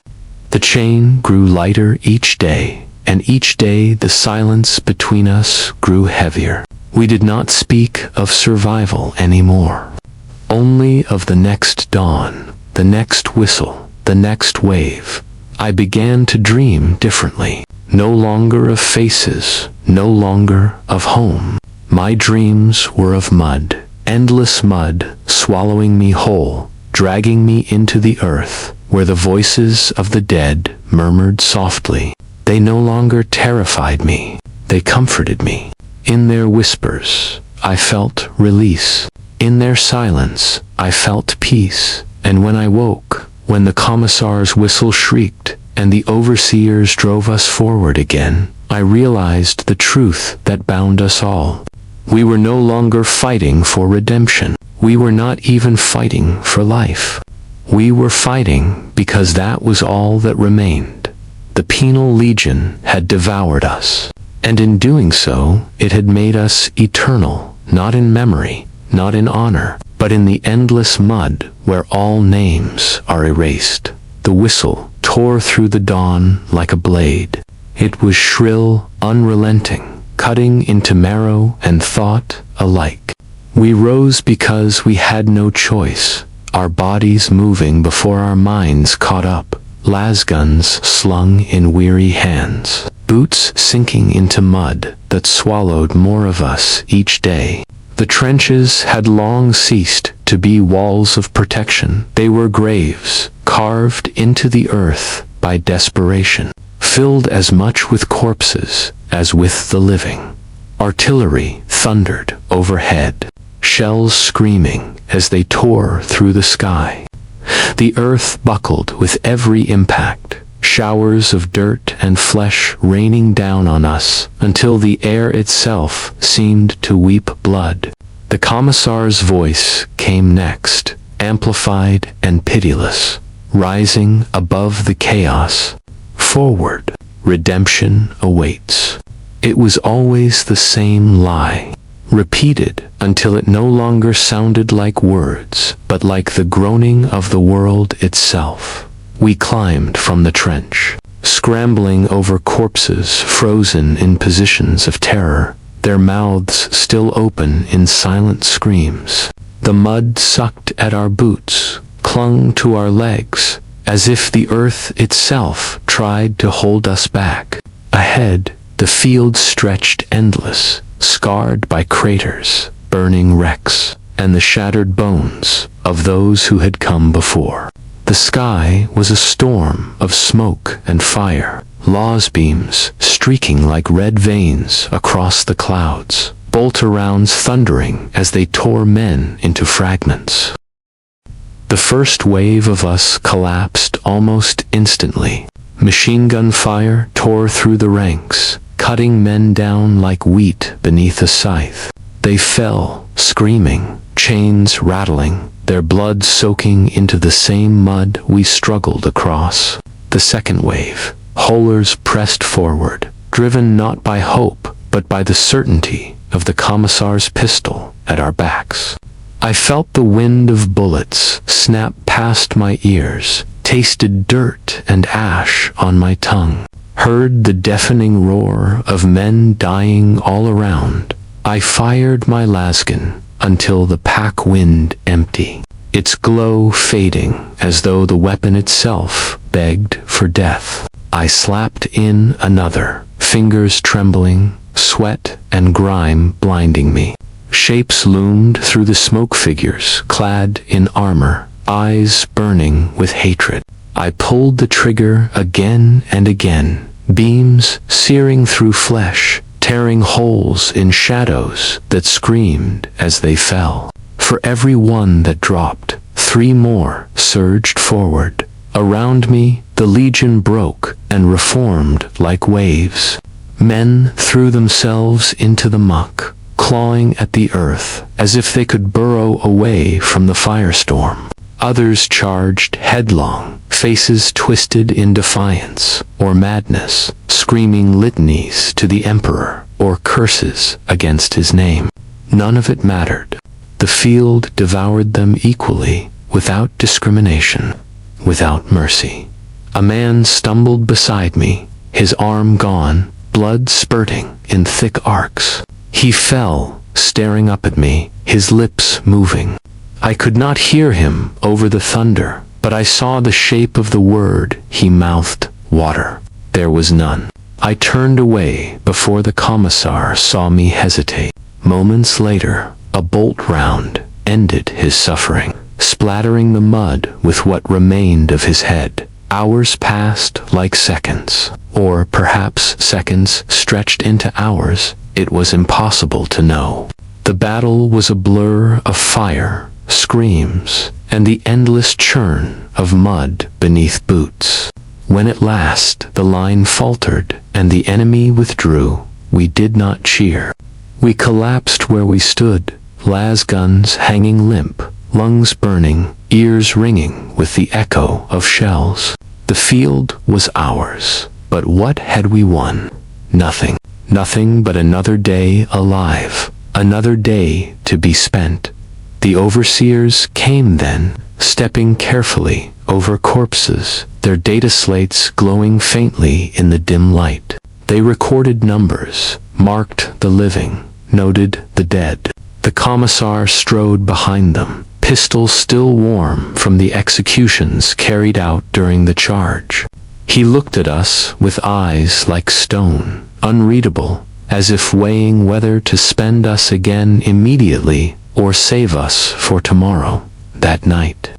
The chain grew lighter each day, and each day the silence between us grew heavier. We did not speak of survival anymore. Only of the next dawn, the next whistle, the next wave. I began to dream differently. No longer of faces, no longer of home. My dreams were of mud, endless mud, swallowing me whole, dragging me into the earth, where the voices of the dead murmured softly. They no longer terrified me, they comforted me. In their whispers, I felt release. In their silence, I felt peace. And when I woke, when the commissar's whistle shrieked, and the overseers drove us forward again, I realized the truth that bound us all. We were no longer fighting for redemption. We were not even fighting for life. We were fighting because that was all that remained. The Penal Legion had devoured us, and in doing so, it had made us eternal, not in memory, not in honor, but in the endless mud where all names are erased. The whistle tore through the dawn like a blade. It was shrill, unrelenting, cutting into marrow and thought alike. We rose because we had no choice, our bodies moving before our minds caught up, lasguns slung in weary hands, boots sinking into mud that swallowed more of us each day. The trenches had long ceased to be walls of protection. They were graves, carved into the earth by desperation, filled as much with corpses as with the living. Artillery thundered overhead, shells screaming as they tore through the sky. The earth buckled with every impact, showers of dirt and flesh raining down on us until the air itself seemed to weep blood. The commissar's voice came next, amplified and pitiless, rising above the chaos. Forward, redemption awaits. It was always the same lie, repeated until it no longer sounded like words, but like the groaning of the world itself. We climbed from the trench, scrambling over corpses frozen in positions of terror, their mouths still open in silent screams. The mud sucked at our boots, clung to our legs, as if the earth itself tried to hold us back. Ahead, the field stretched endless, scarred by craters, burning wrecks, and the shattered bones of those who had come before. The sky was a storm of smoke and fire, laws beams streaking like red veins across the clouds, bolt-arounds thundering as they tore men into fragments. The first wave of us collapsed almost instantly. Machine gun fire tore through the ranks, cutting men down like wheat beneath a scythe. They fell, screaming, chains rattling, their blood soaking into the same mud we struggled across. The second wave, holers pressed forward, driven not by hope, but by the certainty of the commissar's pistol at our backs. I felt the wind of bullets snap past my ears, tasted dirt and ash on my tongue, heard the deafening roar of men dying all around. I fired my lasgun until the pack wind empty, its glow fading as though the weapon itself begged for death. I slapped in another, fingers trembling, sweat and grime blinding me. Shapes loomed through the smoke, figures clad in armor, eyes burning with hatred. I pulled the trigger again and again, beams searing through flesh, tearing holes in shadows that screamed as they fell. For every one that dropped, 3 more surged forward. Around me, the legion broke and reformed like waves. Men threw themselves into the muck, clawing at the earth as if they could burrow away from the firestorm. Others charged headlong, faces twisted in defiance or madness, screaming litanies to the Emperor or curses against his name. None of it mattered. The field devoured them equally, without discrimination, without mercy. A man stumbled beside me, his arm gone, blood spurting in thick arcs. He fell, staring up at me, his lips moving. I could not hear him over the thunder, but I saw the shape of the word he mouthed: water. There was none. I turned away before the commissar saw me hesitate. Moments later, a bolt round ended his suffering, splattering the mud with what remained of his head. Hours passed like seconds, or perhaps seconds stretched into hours. It was impossible to know. The battle was a blur of fire, screams, and the endless churn of mud beneath boots. When at last the line faltered and the enemy withdrew, we did not cheer. We collapsed where we stood, las guns hanging limp, lungs burning, ears ringing with the echo of shells. The field was ours, but what had we won? Nothing. Nothing but another day alive, another day to be spent. The overseers came then, stepping carefully over corpses, their data slates glowing faintly in the dim light. They recorded numbers, marked the living, noted the dead. The commissar strode behind them, pistol still warm from the executions carried out during the charge. He looked at us with eyes like stone, unreadable, as if weighing whether to spend us again immediately or save us for tomorrow. That night,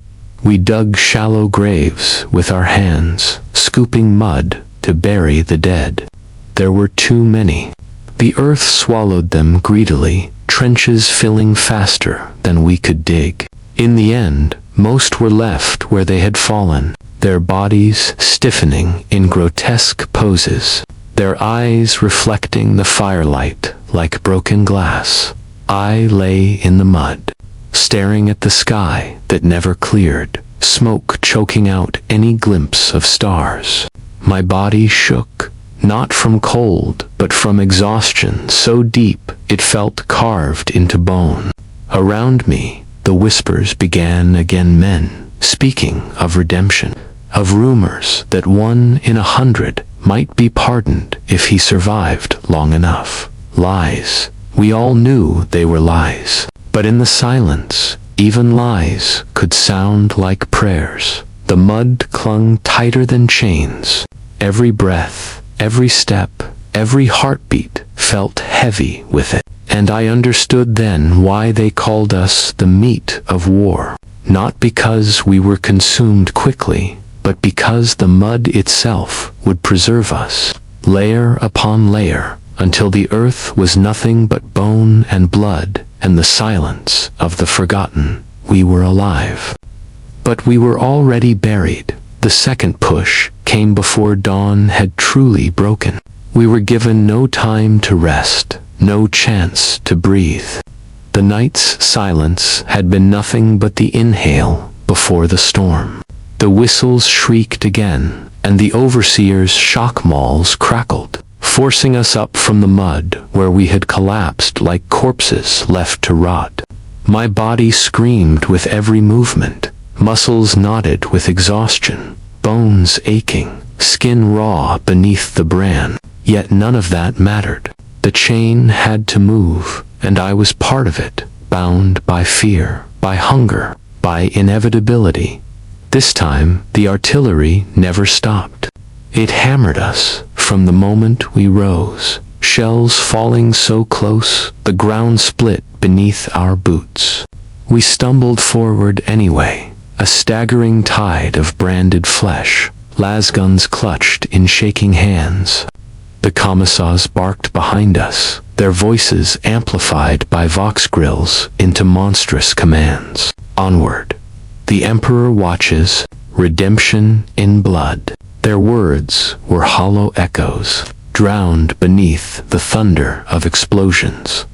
we dug shallow graves with our hands, scooping mud to bury the dead. There were too many. The earth swallowed them greedily, trenches filling faster than we could dig. In the end, most were left where they had fallen, their bodies stiffening in grotesque poses, their eyes reflecting the firelight like broken glass. I lay in the mud, staring at the sky that never cleared, smoke choking out any glimpse of stars. My body shook, not from cold, but from exhaustion so deep it felt carved into bone. Around me, the whispers began again, men speaking of redemption, of rumors that 1 in 100 might be pardoned if he survived long enough. Lies. We all knew they were lies, but in the silence, even lies could sound like prayers. The mud clung tighter than chains. Every breath, every step, every heartbeat felt heavy with it. And I understood then why they called us the meat of war. not because we were consumed quickly, but because the mud itself would preserve us, layer upon layer, until the earth was nothing but bone and blood and the silence of the forgotten. We were alive. But we were already buried. The second push came before dawn had truly broken. We were given no time to rest, no chance to breathe. The night's silence had been nothing but the inhale before the storm. The whistles shrieked again, and the overseer's shock mauls crackled, forcing us up from the mud where we had collapsed like corpses left to rot. My body screamed with every movement, muscles knotted with exhaustion, bones aching, skin raw beneath the bran. Yet none of that mattered. The chain had to move, and I was part of it, bound by fear, by hunger, by inevitability. This time, the artillery never stopped. It hammered us from the moment we rose, shells falling so close, the ground split beneath our boots. We stumbled forward anyway, a staggering tide of branded flesh, lasguns clutched in shaking hands. The commissars barked behind us, their voices amplified by vox grills into monstrous commands. Onward. The Emperor watches, redemption in blood. Their words were hollow echoes, drowned beneath the thunder of explosions.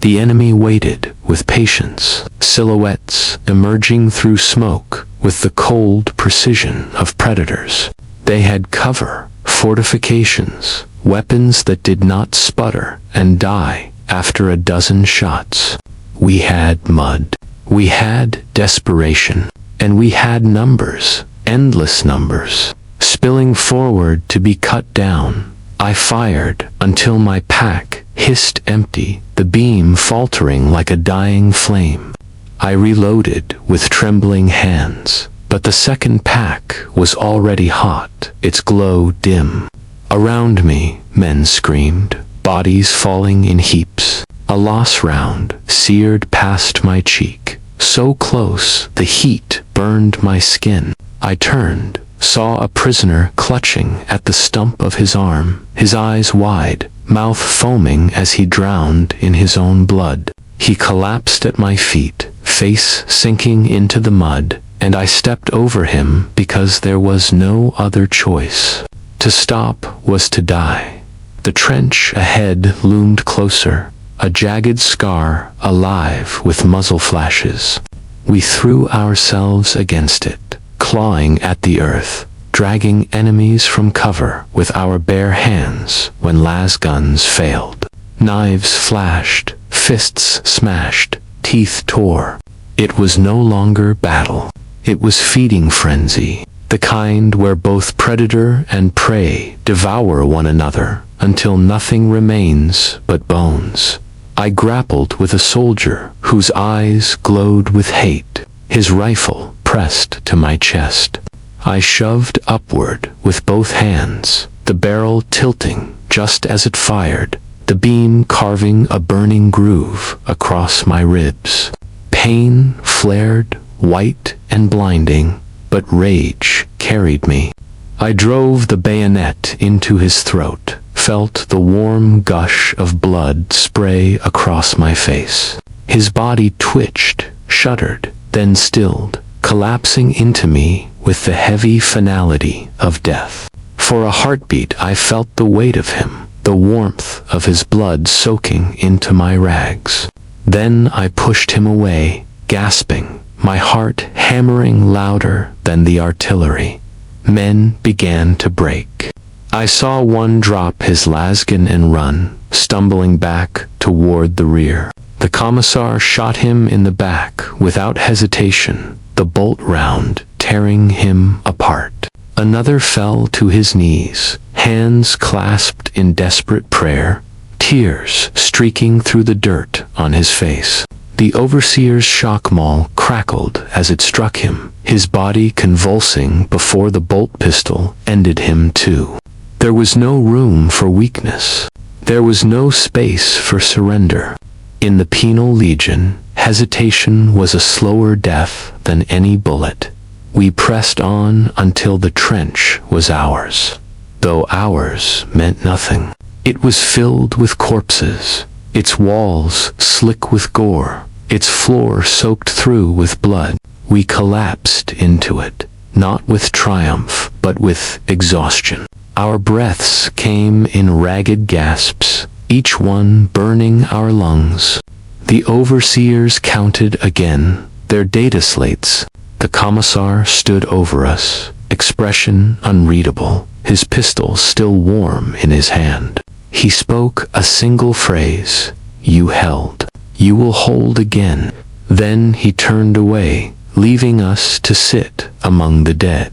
The enemy waited with patience, silhouettes emerging through smoke with the cold precision of predators. They had cover, fortifications, weapons that did not sputter and die after a dozen shots. We had mud. We had desperation. And we had numbers, endless numbers, spilling forward to be cut down. I fired until my pack hissed empty, the beam faltering like a dying flame. I reloaded with trembling hands, but the second pack was already hot, its glow dim. Around me, men screamed, bodies falling in heaps. A loss round seared past my cheek, so close the heat burned my skin. I turned, saw a prisoner clutching at the stump of his arm, his eyes wide, mouth foaming as he drowned in his own blood. He collapsed at my feet, face sinking into the mud, and I stepped over him because there was no other choice. To stop was to die. The trench ahead loomed closer, a jagged scar alive with muzzle flashes. We threw ourselves against it, clawing at the earth, dragging enemies from cover with our bare hands when lasguns failed. Knives flashed, fists smashed, teeth tore. It was no longer battle. It was feeding frenzy, the kind where both predator and prey devour one another until nothing remains but bones. I grappled with a soldier whose eyes glowed with hate, his rifle pressed to my chest. I shoved upward with both hands, the barrel tilting just as it fired, the beam carving a burning groove across my ribs. Pain flared, white and blinding, but rage carried me. I drove the bayonet into his throat, felt the warm gush of blood spray across my face. His body twitched, shuddered, then stilled, collapsing into me with the heavy finality of death. For a heartbeat I felt the weight of him, the warmth of his blood soaking into my rags. Then I pushed him away, gasping, my heart hammering louder than the artillery. Men began to break. I saw one drop his lasgun and run, stumbling back toward the rear. The commissar shot him in the back without hesitation, the bolt round tearing him apart. Another fell to his knees, hands clasped in desperate prayer, tears streaking through the dirt on his face. The overseer's shock maul crackled as it struck him, his body convulsing before the bolt pistol ended him too. There was no room for weakness. There was no space for surrender. In the Penal Legion, hesitation was a slower death than any bullet. We pressed on until the trench was ours. Though ours meant nothing. It was filled with corpses, its walls slick with gore, its floor soaked through with blood. We collapsed into it, not with triumph, but with exhaustion. Our breaths came in ragged gasps, each one burning our lungs. The overseers counted again, their data slates. The commissar stood over us, expression unreadable, his pistol still warm in his hand. He spoke a single phrase, "You held. You will hold again." Then he turned away, leaving us to sit among the dead.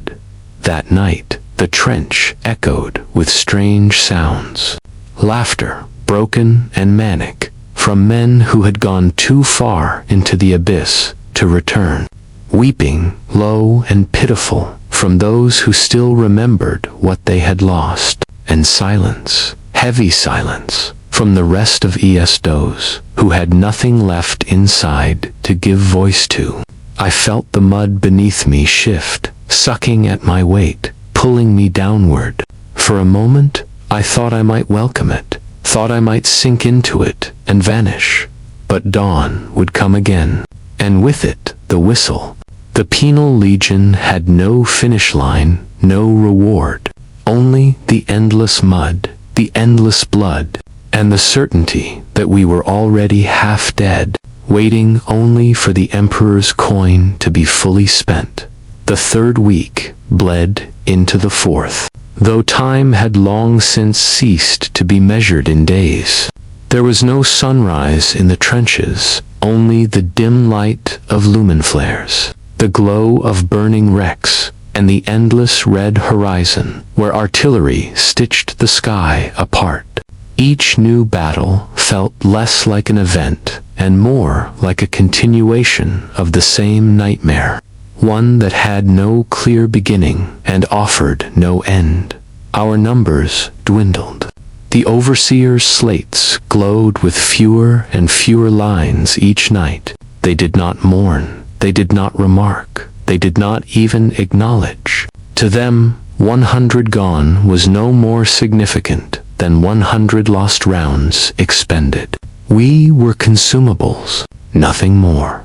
That night, the trench echoed with strange sounds. Laughter, broken and manic, from men who had gone too far into the abyss to return. Weeping, low and pitiful, from those who still remembered what they had lost. And silence, heavy silence, from the rest of those who had nothing left inside to give voice to. I felt the mud beneath me shift, sucking at my weight, pulling me downward. For a moment, I thought I might welcome it, thought I might sink into it and vanish. But dawn would come again, and with it, the whistle. The Penal Legion had no finish line, no reward, only the endless mud, the endless blood, and the certainty that we were already half dead, waiting only for the Emperor's coin to be fully spent. The third week bled into the fourth, though time had long since ceased to be measured in days. There was no sunrise in the trenches, only the dim light of lumen flares, the glow of burning wrecks, and the endless red horizon where artillery stitched the sky apart. Each new battle felt less like an event and more like a continuation of the same nightmare, one that had no clear beginning and offered no end. Our numbers dwindled. The overseers' slates glowed with fewer and fewer lines each night. They did not mourn, they did not remark, they did not even acknowledge. To them, 100 gone was no more significant than 100 lost rounds expended. We were consumables, nothing more,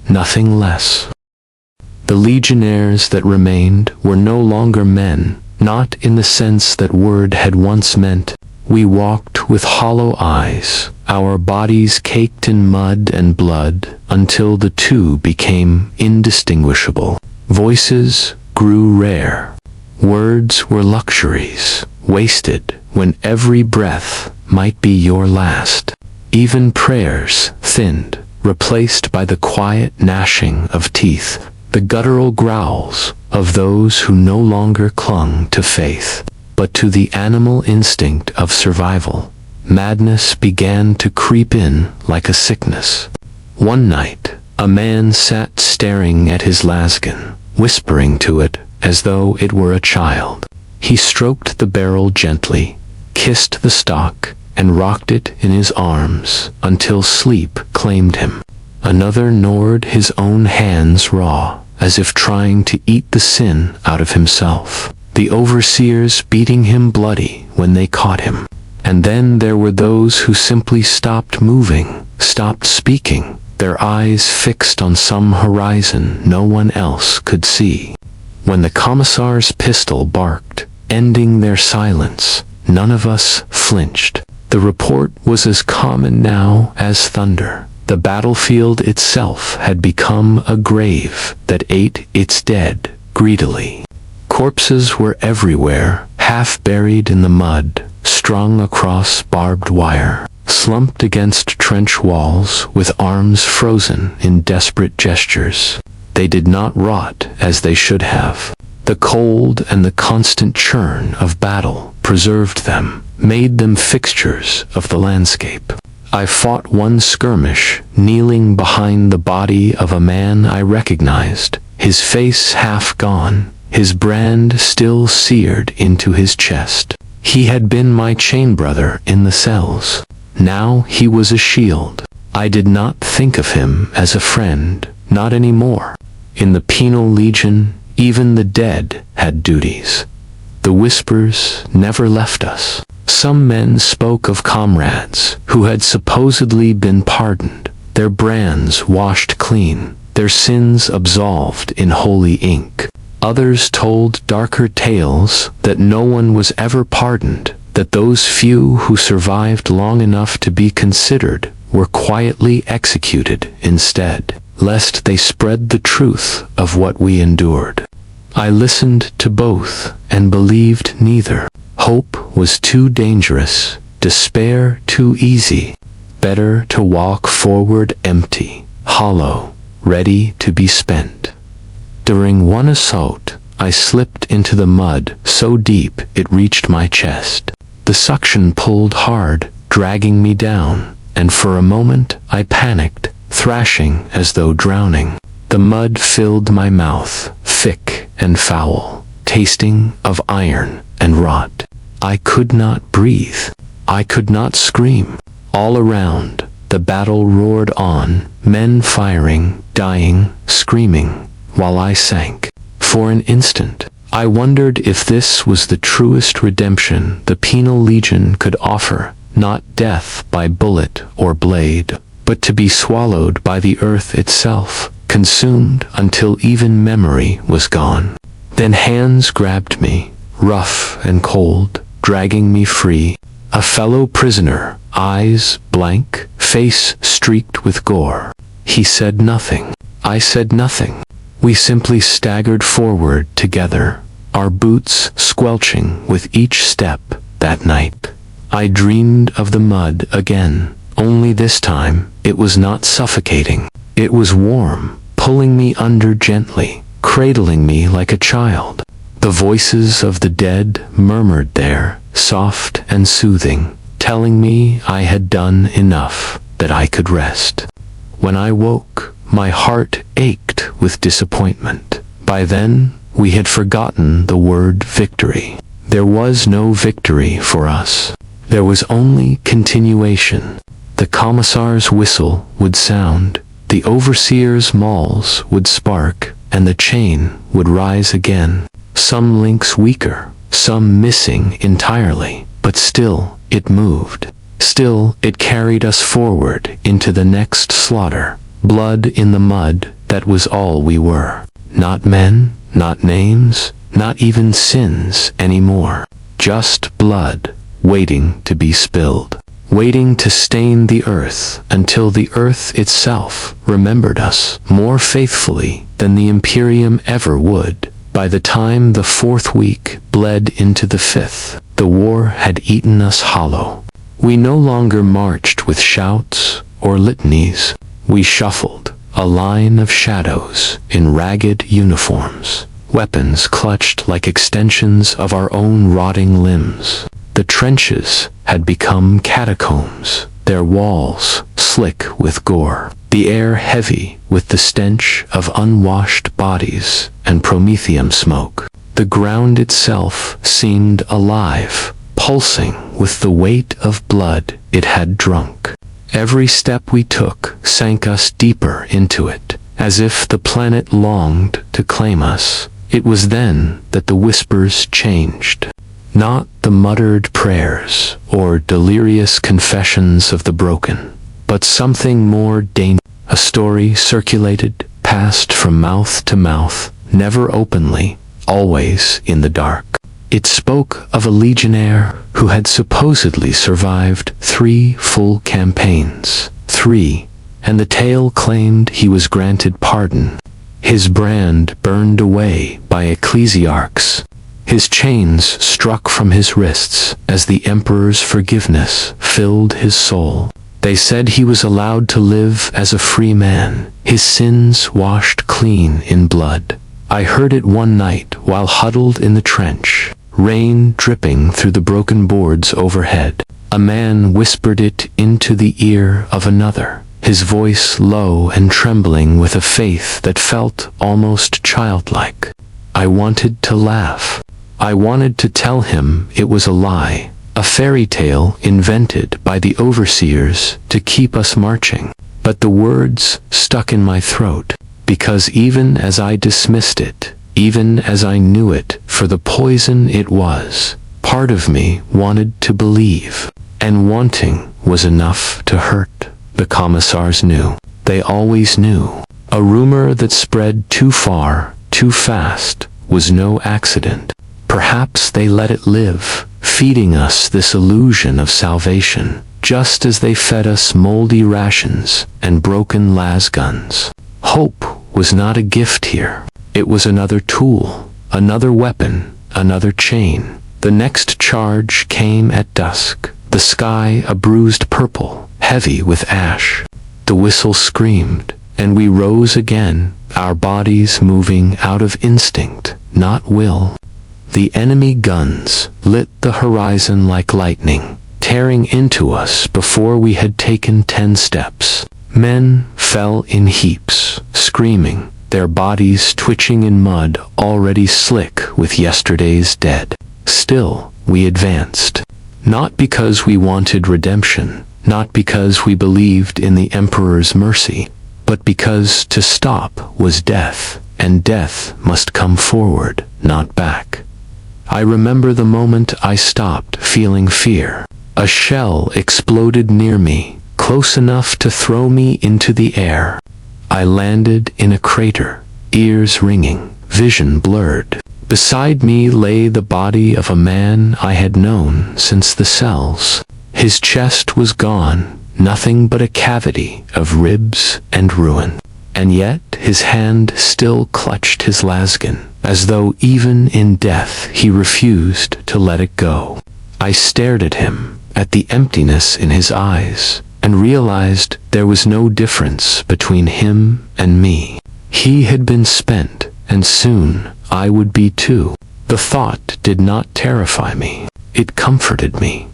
nothing less. The legionnaires that remained were no longer men, not in the sense that word had once meant. We walked with hollow eyes, our bodies caked in mud and blood, until the two became indistinguishable. Voices grew rare. Words were luxuries, wasted when every breath might be your last. Even prayers thinned, replaced by the quiet gnashing of teeth, the guttural growls of those who no longer clung to faith, but to the animal instinct of survival. Madness began to creep in like a sickness. One night, a man sat staring at his lasgun, whispering to it as though it were a child. He stroked the barrel gently, kissed the stock, and rocked it in his arms until sleep claimed him. Another gnawed his own hands raw, as if trying to eat the sin out of himself. The overseers beating him bloody when they caught him. And then there were those who simply stopped moving, stopped speaking, their eyes fixed on some horizon no one else could see. When the commissar's pistol barked, ending their silence, none of us flinched. The report was as common now as thunder. The battlefield itself had become a grave that ate its dead greedily. Corpses were everywhere, half buried in the mud, strung across barbed wire, slumped against trench walls with arms frozen in desperate gestures. They did not rot as they should have. The cold and the constant churn of battle preserved them, made them fixtures of the landscape. I fought one skirmish, kneeling behind the body of a man I recognized, his face half gone, his brand still seared into his chest. He had been my chain brother in the cells. Now he was a shield, I did not think of him as a friend, not anymore. In the Penal Legion, even the dead had duties. The whispers never left us. Some men spoke of comrades who had supposedly been pardoned, their brands washed clean, their sins absolved in holy ink. Others told darker tales that no one was ever pardoned, that those few who survived long enough to be considered were quietly executed instead, lest they spread the truth of what we endured. I listened to both and believed neither. Hope was too dangerous, despair too easy. Better to walk forward empty, hollow, ready to be spent. During one assault, I slipped into the mud so deep it reached my chest. The suction pulled hard, dragging me down, and for a moment I panicked, thrashing as though drowning. The mud filled my mouth, thick and foul, tasting of iron and rot. I could not breathe. I could not scream. All around, the battle roared on, men firing, dying, screaming, while I sank. For an instant, I wondered if this was the truest redemption the Penal Legion could offer, not death by bullet or blade, but to be swallowed by the earth itself, consumed until even memory was gone. Then hands grabbed me, rough and cold, dragging me free. A fellow prisoner, eyes blank, face streaked with gore. He said nothing. I said nothing. We simply staggered forward together, our boots squelching with each step that night. I dreamed of the mud again, only this time it was not suffocating. It was warm, pulling me under gently, cradling me like a child. The voices of the dead murmured there, soft and soothing, telling me I had done enough, that I could rest. When I woke, my heart ached with disappointment. By then, we had forgotten the word victory. There was no victory for us. There was only continuation. The commissar's whistle would sound, the overseer's mauls would spark, and the chain would rise again. Some links weaker, some missing entirely, but still it moved. Still it carried us forward into the next slaughter. Blood in the mud, that was all we were. Not men, not names, not even sins anymore. Just blood, waiting to be spilled. Waiting to stain the earth until the earth itself remembered us more faithfully than the Imperium ever would. By the time the fourth week bled into the fifth, the war had eaten us hollow. We no longer marched with shouts or litanies. We shuffled, a line of shadows in ragged uniforms, weapons clutched like extensions of our own rotting limbs. The trenches had become catacombs, their walls slick with gore, the air heavy with the stench of unwashed bodies and promethium smoke. The ground itself seemed alive, pulsing with the weight of blood it had drunk. Every step we took sank us deeper into it, as if the planet longed to claim us. It was then that the whispers changed. Not the muttered prayers or delirious confessions of the broken, but something more dangerous. A story circulated, passed from mouth to mouth, never openly, always in the dark. It spoke of a legionnaire who had supposedly survived 3 full campaigns. 3, and the tale claimed he was granted pardon. His brand burned away by ecclesiarchs. His chains struck from his wrists as the emperor's forgiveness filled his soul. They said he was allowed to live as a free man, his sins washed clean in blood. I heard it one night while huddled in the trench, rain dripping through the broken boards overhead. A man whispered it into the ear of another, his voice low and trembling with a faith that felt almost childlike. I wanted to laugh. I wanted to tell him it was a lie, a fairy tale invented by the overseers to keep us marching. But the words stuck in my throat, because even as I dismissed it, even as I knew it for the poison it was, part of me wanted to believe, and wanting was enough to hurt. The commissars knew. They always knew. A rumor that spread too far, too fast, was no accident. Perhaps they let it live, feeding us this illusion of salvation, just as they fed us moldy rations and broken las guns. Hope was not a gift here. It was another tool, another weapon, another chain. The next charge came at dusk, the sky a bruised purple, heavy with ash. The whistle screamed, and we rose again, our bodies moving out of instinct, not will. The enemy guns lit the horizon like lightning, tearing into us before we had taken 10 steps. Men fell in heaps, screaming, their bodies twitching in mud already slick with yesterday's dead. Still, we advanced. Not because we wanted redemption, not because we believed in the Emperor's mercy, but because to stop was death, and death must come forward, not back. I remember the moment I stopped feeling fear. A shell exploded near me, close enough to throw me into the air. I landed in a crater, ears ringing, vision blurred. Beside me lay the body of a man I had known since the cells. His chest was gone, nothing but a cavity of ribs and ruin. And yet his hand still clutched his lasgun, as though even in death he refused to let it go. I stared at him, at the emptiness in his eyes, and realized there was no difference between him and me. He had been spent, and soon I would be too. The thought did not terrify me. It comforted me.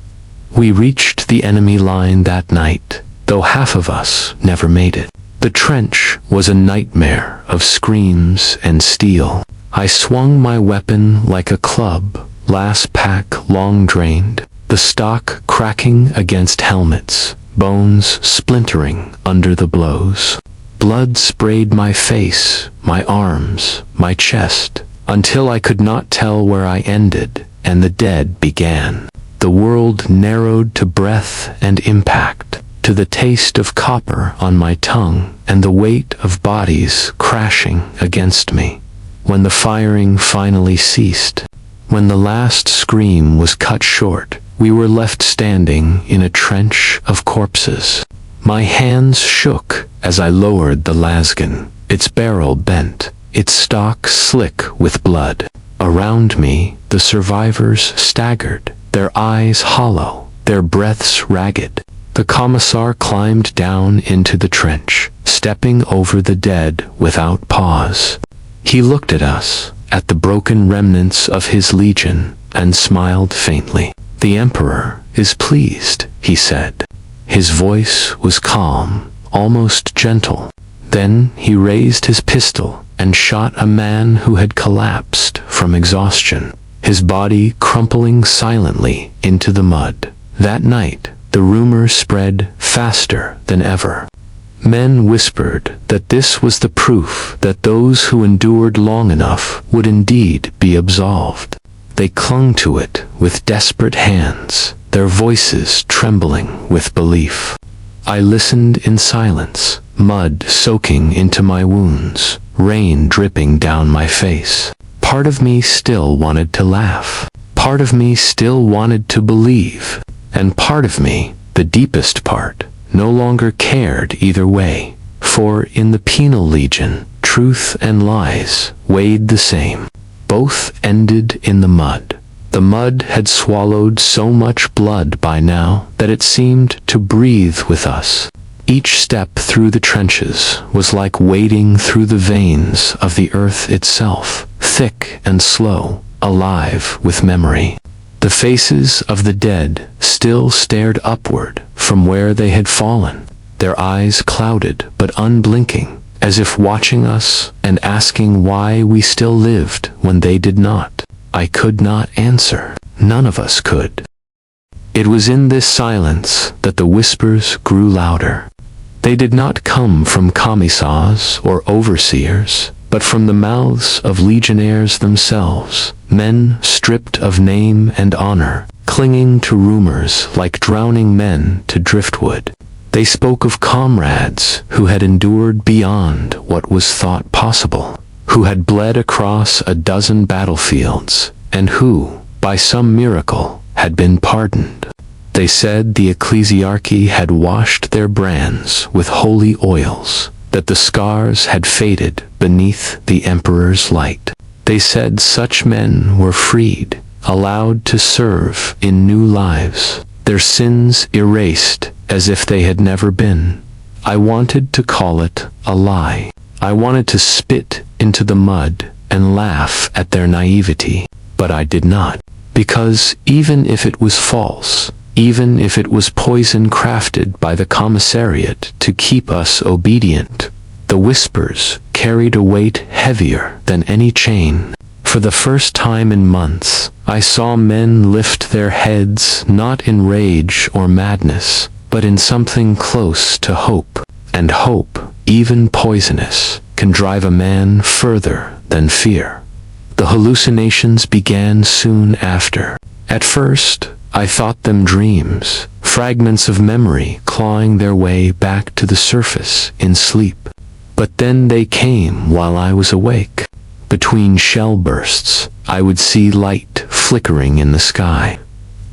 We reached the enemy line that night, though half of us never made it. The trench was a nightmare of screams and steel. I swung my weapon like a club, last pack long drained, the stock cracking against helmets, bones splintering under the blows. Blood sprayed my face, my arms, my chest, until I could not tell where I ended and the dead began. The world narrowed to breath and impact, to the taste of copper on my tongue and the weight of bodies crashing against me. When the firing finally ceased, when the last scream was cut short, we were left standing in a trench of corpses. My hands shook as I lowered the lasgun, its barrel bent, its stock slick with blood. Around me, the survivors staggered, their eyes hollow, their breaths ragged. The commissar climbed down into the trench, stepping over the dead without pause. He looked at us, at the broken remnants of his legion, and smiled faintly. "The Emperor is pleased," he said. His voice was calm, almost gentle. Then he raised his pistol and shot a man who had collapsed from exhaustion, his body crumpling silently into the mud. That night, the rumor spread faster than ever. Men whispered that this was the proof that those who endured long enough would indeed be absolved. They clung to it with desperate hands, their voices trembling with belief. I listened in silence, mud soaking into my wounds, rain dripping down my face. Part of me still wanted to laugh. Part of me still wanted to believe. And part of me, the deepest part, no longer cared either way. For in the Penal Legion, truth and lies weighed the same. Both ended in the mud. The mud had swallowed so much blood by now that it seemed to breathe with us. Each step through the trenches was like wading through the veins of the earth itself, thick and slow, alive with memory. The faces of the dead still stared upward from where they had fallen, their eyes clouded but unblinking, as if watching us and asking why we still lived when they did not. I could not answer. None of us could. It was in this silence that the whispers grew louder. They did not come from commissars or overseers, but from the mouths of legionnaires themselves, men stripped of name and honor, clinging to rumors like drowning men to driftwood. They spoke of comrades who had endured beyond what was thought possible, who had bled across a dozen battlefields, and who, by some miracle, had been pardoned. They said the ecclesiarchy had washed their brands with holy oils, that the scars had faded beneath the emperor's light. They said such men were freed, allowed to serve in new lives, their sins erased as if they had never been. I wanted to call it a lie. I wanted to spit into the mud and laugh at their naivety, but I did not, because even if it was false, even if it was poison crafted by the commissariat to keep us obedient, the whispers carried a weight heavier than any chain. For the first time in months, I saw men lift their heads not in rage or madness, but in something close to hope. And hope, even poisonous, can drive a man further than fear. The hallucinations began soon after. At first, I thought them dreams, fragments of memory clawing their way back to the surface in sleep. But then they came while I was awake. Between shell bursts, I would see light flickering in the sky.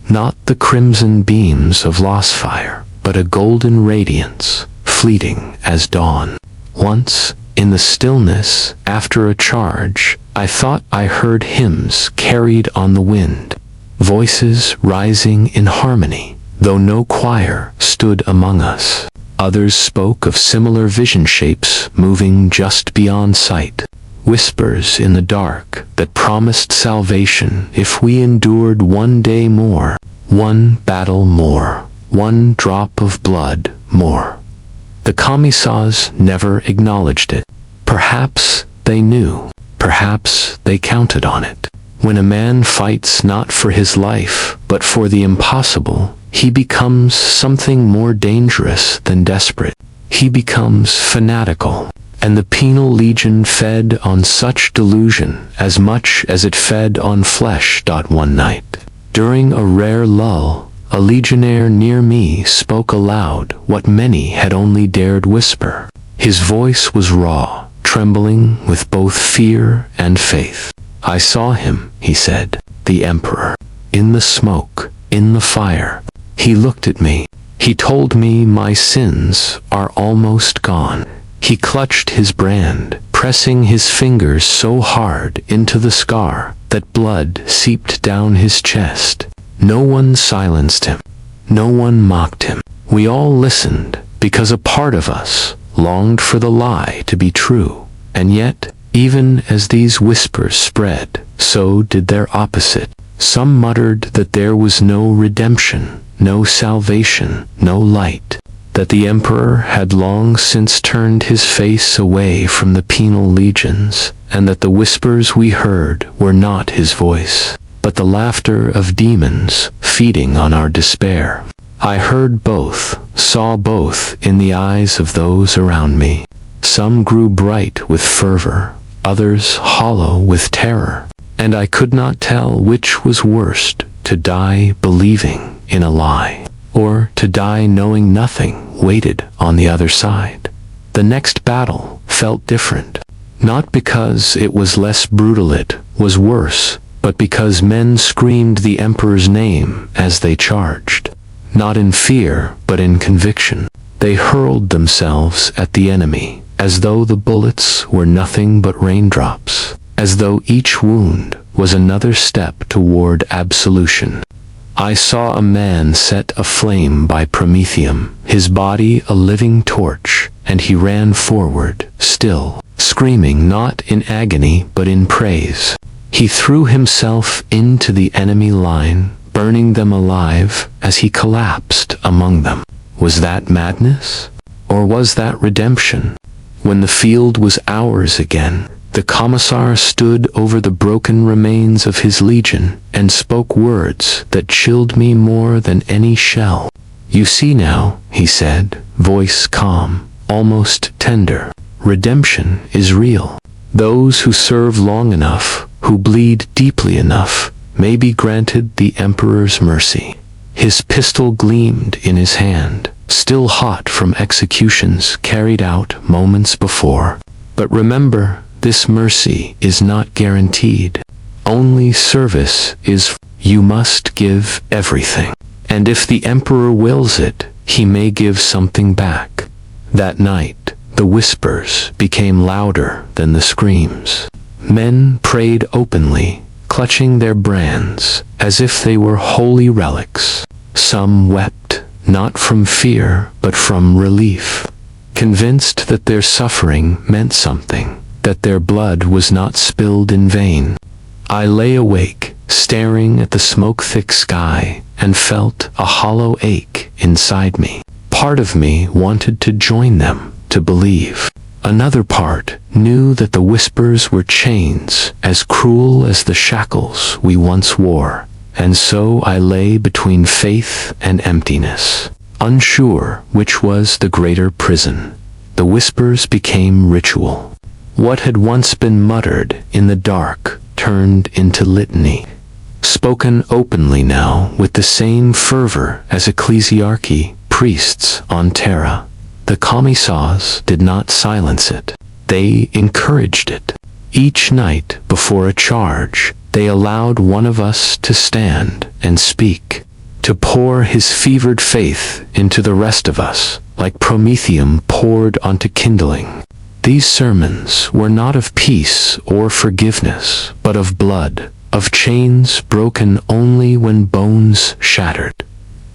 Not the crimson beams of lost fire, but a golden radiance, fleeting as dawn. Once, in the stillness, after a charge, I thought I heard hymns carried on the wind, voices rising in harmony, though no choir stood among us. Others spoke of similar vision shapes moving just beyond sight, whispers in the dark that promised salvation if we endured one day more, one battle more, one drop of blood more. The commissars never acknowledged it. Perhaps they knew. Perhaps they counted on it. When a man fights not for his life, but for the impossible, he becomes something more dangerous than desperate. He becomes fanatical. And the Penal Legion fed on such delusion as much as it fed on flesh. One night, during a rare lull, a legionnaire near me spoke aloud what many had only dared whisper. His voice was raw, trembling with both fear and faith. "I saw him," he said, "the Emperor. In the smoke, in the fire. He looked at me. He told me my sins are almost gone." He clutched his brand, pressing his fingers so hard into the scar that blood seeped down his chest. No one silenced him. No one mocked him. We all listened, because a part of us longed for the lie to be true. And yet, even as these whispers spread, so did their opposite. Some muttered that there was no redemption, no salvation, no light, that the Emperor had long since turned his face away from the penal legions, and that the whispers we heard were not his voice, but the laughter of demons feeding on our despair. I heard both, saw both in the eyes of those around me. Some grew bright with fervor, others hollow with terror, and I could not tell which was worst, to die believing in a lie, or to die knowing nothing waited on the other side. The next battle felt different, not because it was less brutal, it was worse, but because men screamed the Emperor's name as they charged, not in fear but in conviction. They hurled themselves at the enemy, as though the bullets were nothing but raindrops, as though each wound was another step toward absolution. I saw a man set aflame by promethium, his body a living torch, and he ran forward, still, screaming not in agony but in praise. He threw himself into the enemy line, burning them alive as he collapsed among them. Was that madness? Or was that redemption? When the field was ours again, the commissar stood over the broken remains of his legion and spoke words that chilled me more than any shell. "You see now," he said, voice calm, almost tender. Redemption is real. Those who serve long enough, who bleed deeply enough, may be granted the Emperor's mercy. His pistol gleamed in his hand, still hot from executions carried out moments before. But remember, this mercy is not guaranteed. Only service is. You must give everything. And if the Emperor wills it, he may give something back. That night, the whispers became louder than the screams. Men prayed openly, clutching their brands, as if they were holy relics. Some wept, not from fear, but from relief, convinced that their suffering meant something, that their blood was not spilled in vain. I lay awake, staring at the smoke-thick sky, and felt a hollow ache inside me. Part of me wanted to join them, to believe. Another part knew that the whispers were chains as cruel as the shackles we once wore, and so I lay between faith and emptiness, unsure which was the greater prison. The whispers became ritual. What had once been muttered in the dark turned into litany, spoken openly now with the same fervor as ecclesiarchy priests on Terra. The commissars did not silence it. They encouraged it. Each night before a charge, they allowed one of us to stand and speak, to pour his fevered faith into the rest of us, like promethium poured onto kindling. These sermons were not of peace or forgiveness, but of blood, of chains broken only when bones shattered,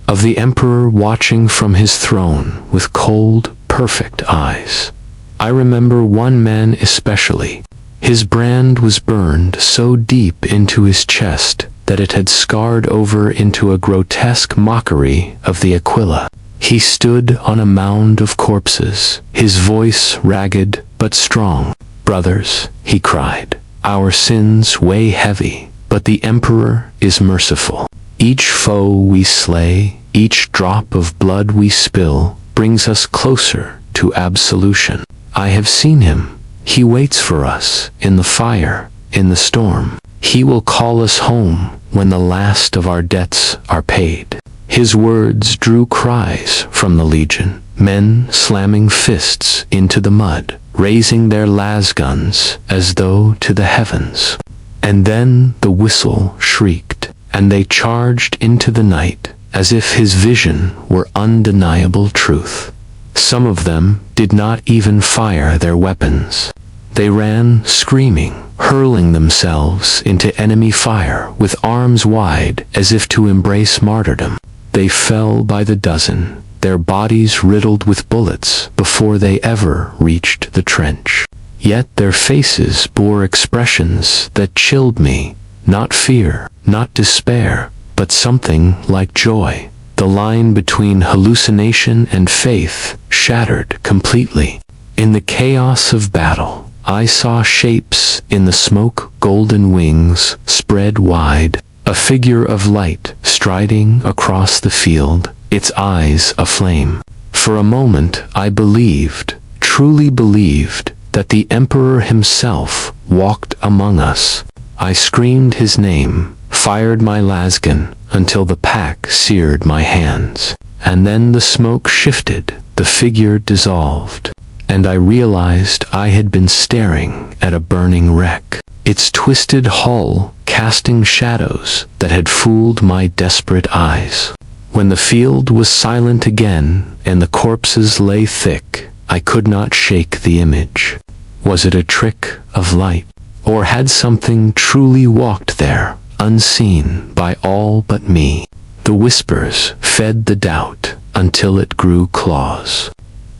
of the Emperor watching from his throne with cold, perfect eyes. I remember one man especially. His brand was burned so deep into his chest that it had scarred over into a grotesque mockery of the Aquila. He stood on a mound of corpses, his voice ragged but strong. "Brothers," he cried, "our sins weigh heavy, but the Emperor is merciful. Each foe we slay, each drop of blood we spill, brings us closer to absolution. I have seen him. He waits for us in the fire, in the storm. He will call us home when the last of our debts are paid." His words drew cries from the legion, men slamming fists into the mud, raising their las guns as though to the heavens. And then the whistle shrieked, and they charged into the night as if his vision were undeniable truth. Some of them did not even fire their weapons. They ran screaming, hurling themselves into enemy fire with arms wide as if to embrace martyrdom. They fell by the dozen, their bodies riddled with bullets before they ever reached the trench. Yet their faces bore expressions that chilled me, not fear, not despair, but something like joy. The line between hallucination and faith shattered completely. In the chaos of battle, I saw shapes in the smoke, golden wings spread wide, a figure of light striding across the field, its eyes aflame. For a moment I believed, truly believed, that the Emperor himself walked among us. I screamed his name, fired my lasgun, until the pack seared my hands. And then the smoke shifted, the figure dissolved, and I realized I had been staring at a burning wreck, its twisted hull casting shadows that had fooled my desperate eyes. When the field was silent again and the corpses lay thick, I could not shake the image. Was it a trick of light? Or had something truly walked there, unseen by all but me? The whispers fed the doubt until it grew claws.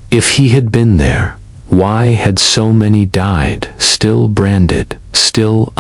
If he had been there, why had so many died, still branded, still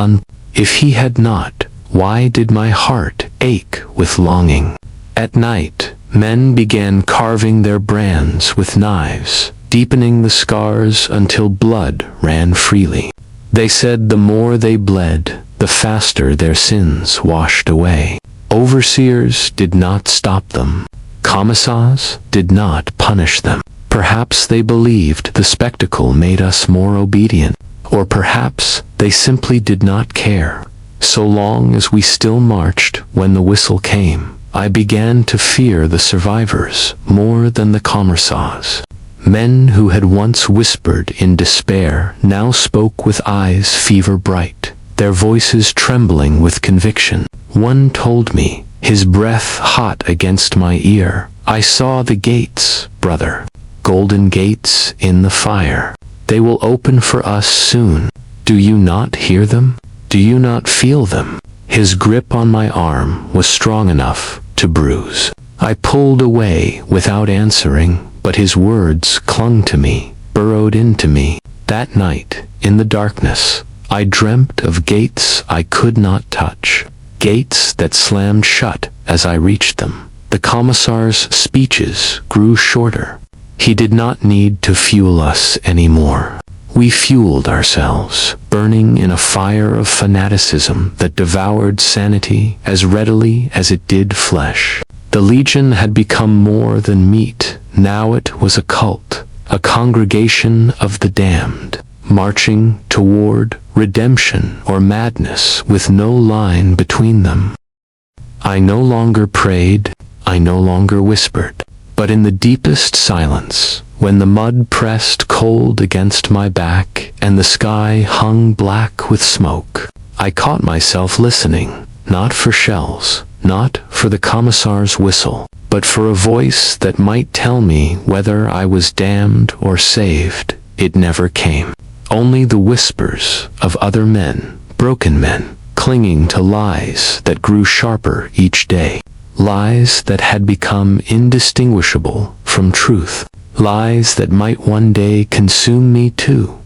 If he had not, why did my heart ache with longing? At night, men began carving their brands with knives, deepening the scars until blood ran freely. They said the more they bled, the faster their sins washed away. Overseers did not stop them. Commissars did not punish them. Perhaps they believed the spectacle made us more obedient, or perhaps they simply did not care. So long as we still marched when the whistle came, I began to fear the survivors more than the commissars. Men who had once whispered in despair now spoke with eyes fever bright, their voices trembling with conviction. One told me, his breath hot against my ear, "I saw the gates, brother. Golden gates in the fire. They will open for us soon. Do you not hear them? Do you not feel them?" His grip on my arm was strong enough to bruise. I pulled away without answering, but his words clung to me, burrowed into me. That night, in the darkness, I dreamt of gates I could not touch, gates that slammed shut as I reached them. The commissar's speeches grew shorter. He did not need to fuel us anymore. We fueled ourselves, burning in a fire of fanaticism that devoured sanity as readily as it did flesh. The Legion had become more than meat. Now it was a cult, a congregation of the damned, marching toward redemption or madness with no line between them. I no longer prayed, I no longer whispered, but in the deepest silence, when the mud pressed cold against my back and the sky hung black with smoke, I caught myself listening, not for shells, not for the commissar's whistle, but for a voice that might tell me whether I was damned or saved. It never came. Only the whispers of other men, broken men, clinging to lies that grew sharper each day. Lies that had become indistinguishable from truth. Lies that might one day consume me too.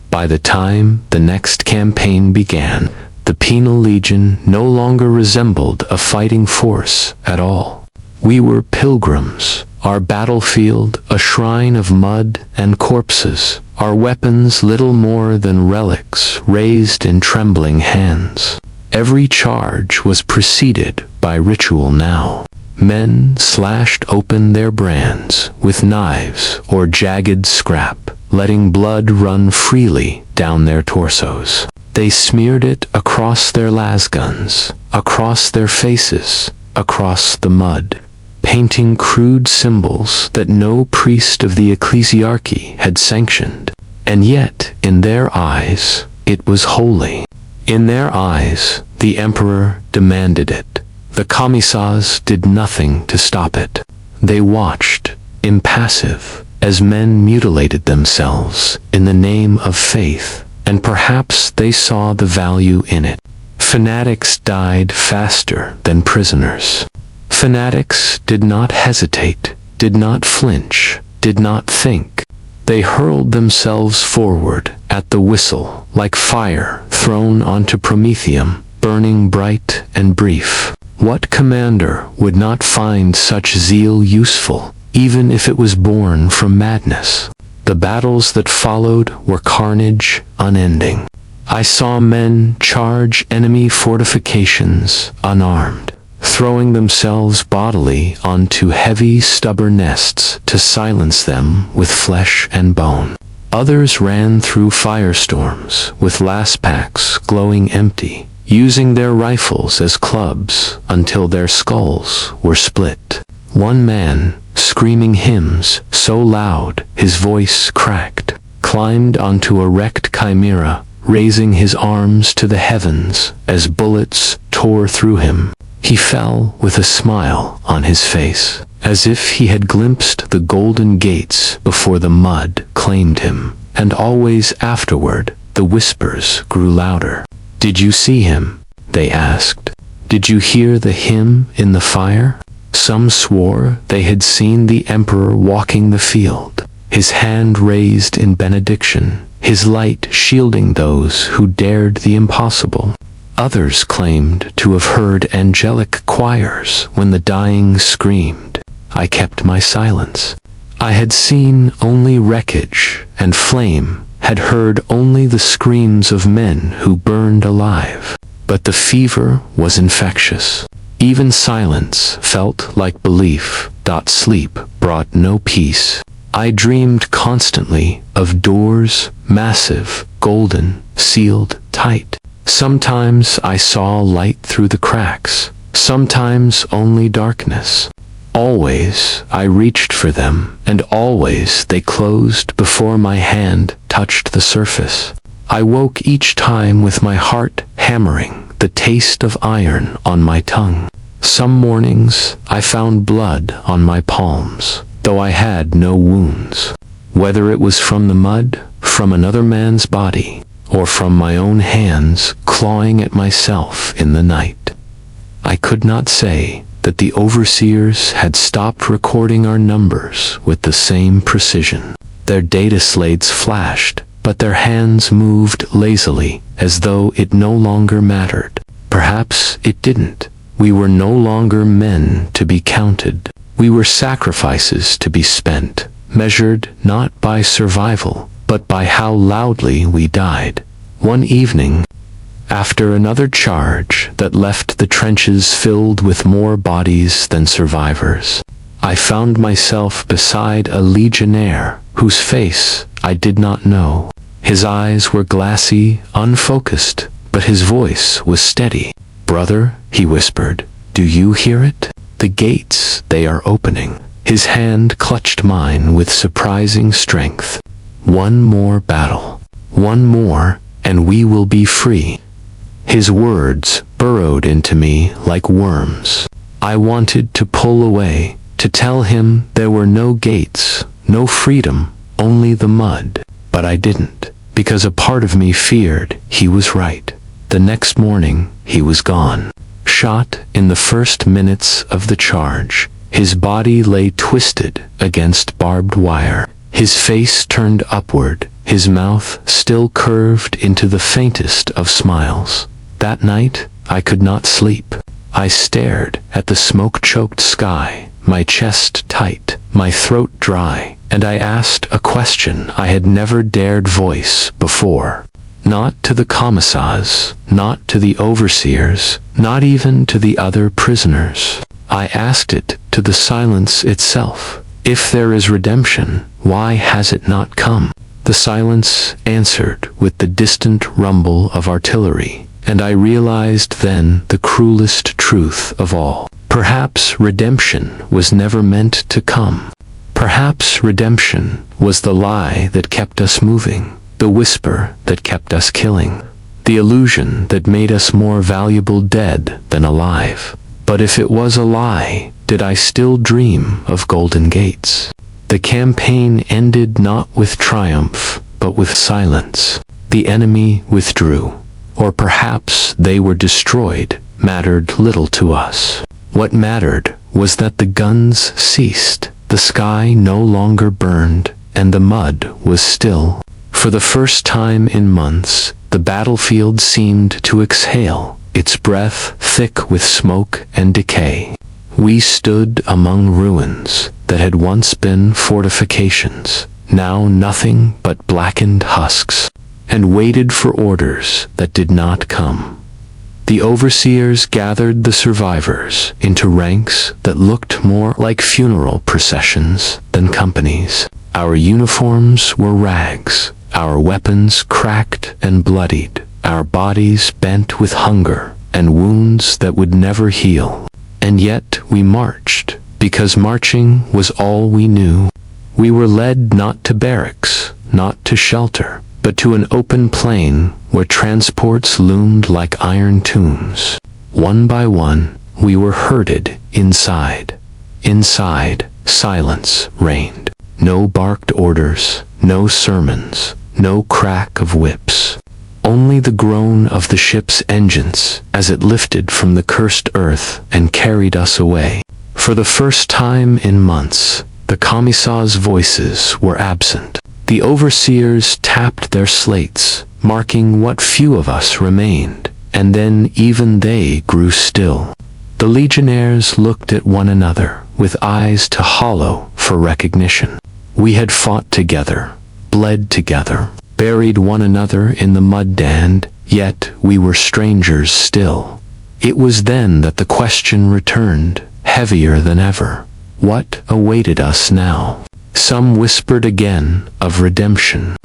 By the time the next campaign began, the Penal Legion no longer resembled a fighting force at all. We were pilgrims, our battlefield a shrine of mud and corpses, our weapons little more than relics raised in trembling hands. Every charge was preceded by ritual now. Men slashed open their brands with knives or jagged scrap, letting blood run freely down their torsos. They smeared it across their lasguns, across their faces, across the mud, painting crude symbols that no priest of the ecclesiarchy had sanctioned. And yet, in their eyes, it was holy. In their eyes, the emperor demanded it. The commissars did nothing to stop it. They watched, impassive, as men mutilated themselves in the name of faith, and perhaps they saw the value in it. Fanatics died faster than prisoners. Fanatics did not hesitate, did not flinch, did not think. They hurled themselves forward at the whistle like fire thrown onto Prometheum, burning bright and brief. What commander would not find such zeal useful, even if it was born from madness? The battles that followed were carnage unending. I saw men charge enemy fortifications unarmed, throwing themselves bodily onto heavy, stubborn nests to silence them with flesh and bone. Others ran through firestorms with last packs glowing empty, using their rifles as clubs until their skulls were split. One man, screaming hymns so loud his voice cracked, climbed onto a wrecked chimera, raising his arms to the heavens as bullets tore through him. He fell with a smile on his face, as if he had glimpsed the golden gates before the mud claimed him. And always afterward, the whispers grew louder. "Did you see him?" they asked. "Did you hear the hymn in the fire?" Some swore they had seen the emperor walking the field, his hand raised in benediction, his light shielding those who dared the impossible. Others claimed to have heard angelic choirs when the dying screamed. I kept my silence. I had seen only wreckage and flame, had heard only the screams of men who burned alive. But the fever was infectious. Even silence felt like belief. Sleep brought no peace. I dreamed constantly of doors, massive, golden, sealed tight. Sometimes I saw light through the cracks, sometimes only darkness. Always I reached for them, and always they closed before my hand touched the surface. I woke each time with my heart hammering, the taste of iron on my tongue. Some mornings I found blood on my palms, though I had no wounds. Whether it was from the mud, from another man's body, or from my own hands clawing at myself in the night. I could not say that the overseers had stopped recording our numbers with the same precision. Their data slates flashed, but their hands moved lazily, as though it no longer mattered. Perhaps it didn't. We were no longer men to be counted. We were sacrifices to be spent, measured not by survival, but by how loudly we died. One evening, after another charge that left the trenches filled with more bodies than survivors, I found myself beside a legionnaire whose face I did not know. His eyes were glassy, unfocused, but his voice was steady. "Brother," he whispered, "do you hear it? The gates, they are opening." His hand clutched mine with surprising strength. "One more battle. One more, and we will be free." His words burrowed into me like worms. I wanted to pull away, to tell him there were no gates, no freedom, only the mud. But I didn't, because a part of me feared he was right. The next morning, he was gone. Shot in the first minutes of the charge, his body lay twisted against barbed wire. His face turned upward, his mouth still curved into the faintest of smiles. That night, I could not sleep. I stared at the smoke-choked sky, my chest tight, my throat dry, and I asked a question I had never dared voice before. Not to the commissars, not to the overseers, not even to the other prisoners. I asked it to the silence itself. If there is redemption, why has it not come? The silence answered with the distant rumble of artillery, and I realized then the cruelest truth of all. Perhaps redemption was never meant to come. Perhaps redemption was the lie that kept us moving, the whisper that kept us killing, the illusion that made us more valuable dead than alive. But if it was a lie, did I still dream of golden gates? The campaign ended not with triumph, but with silence. The enemy withdrew, or perhaps they were destroyed, mattered little to us. What mattered was that the guns ceased, the sky no longer burned, and the mud was still. For the first time in months, the battlefield seemed to exhale, its breath thick with smoke and decay. We stood among ruins that had once been fortifications, now nothing but blackened husks, and waited for orders that did not come. The overseers gathered the survivors into ranks that looked more like funeral processions than companies. Our uniforms were rags, our weapons cracked and bloodied, our bodies bent with hunger and wounds that would never heal. And yet we marched, because marching was all we knew. We were led not to barracks, not to shelter, but to an open plain where transports loomed like iron tombs. One by one, we were herded inside. Inside, silence reigned. No barked orders, no sermons, no crack of whips. Only the groan of the ship's engines as it lifted from the cursed earth and carried us away. For the first time in months, the commissars' voices were absent. The overseers tapped their slates, marking what few of us remained, and then even they grew still. The legionnaires looked at one another, with eyes too hollow for recognition. We had fought together, bled together, buried one another in the mud dand, yet we were strangers still. It was then that the question returned, heavier than ever. What awaited us now? Some whispered again of redemption.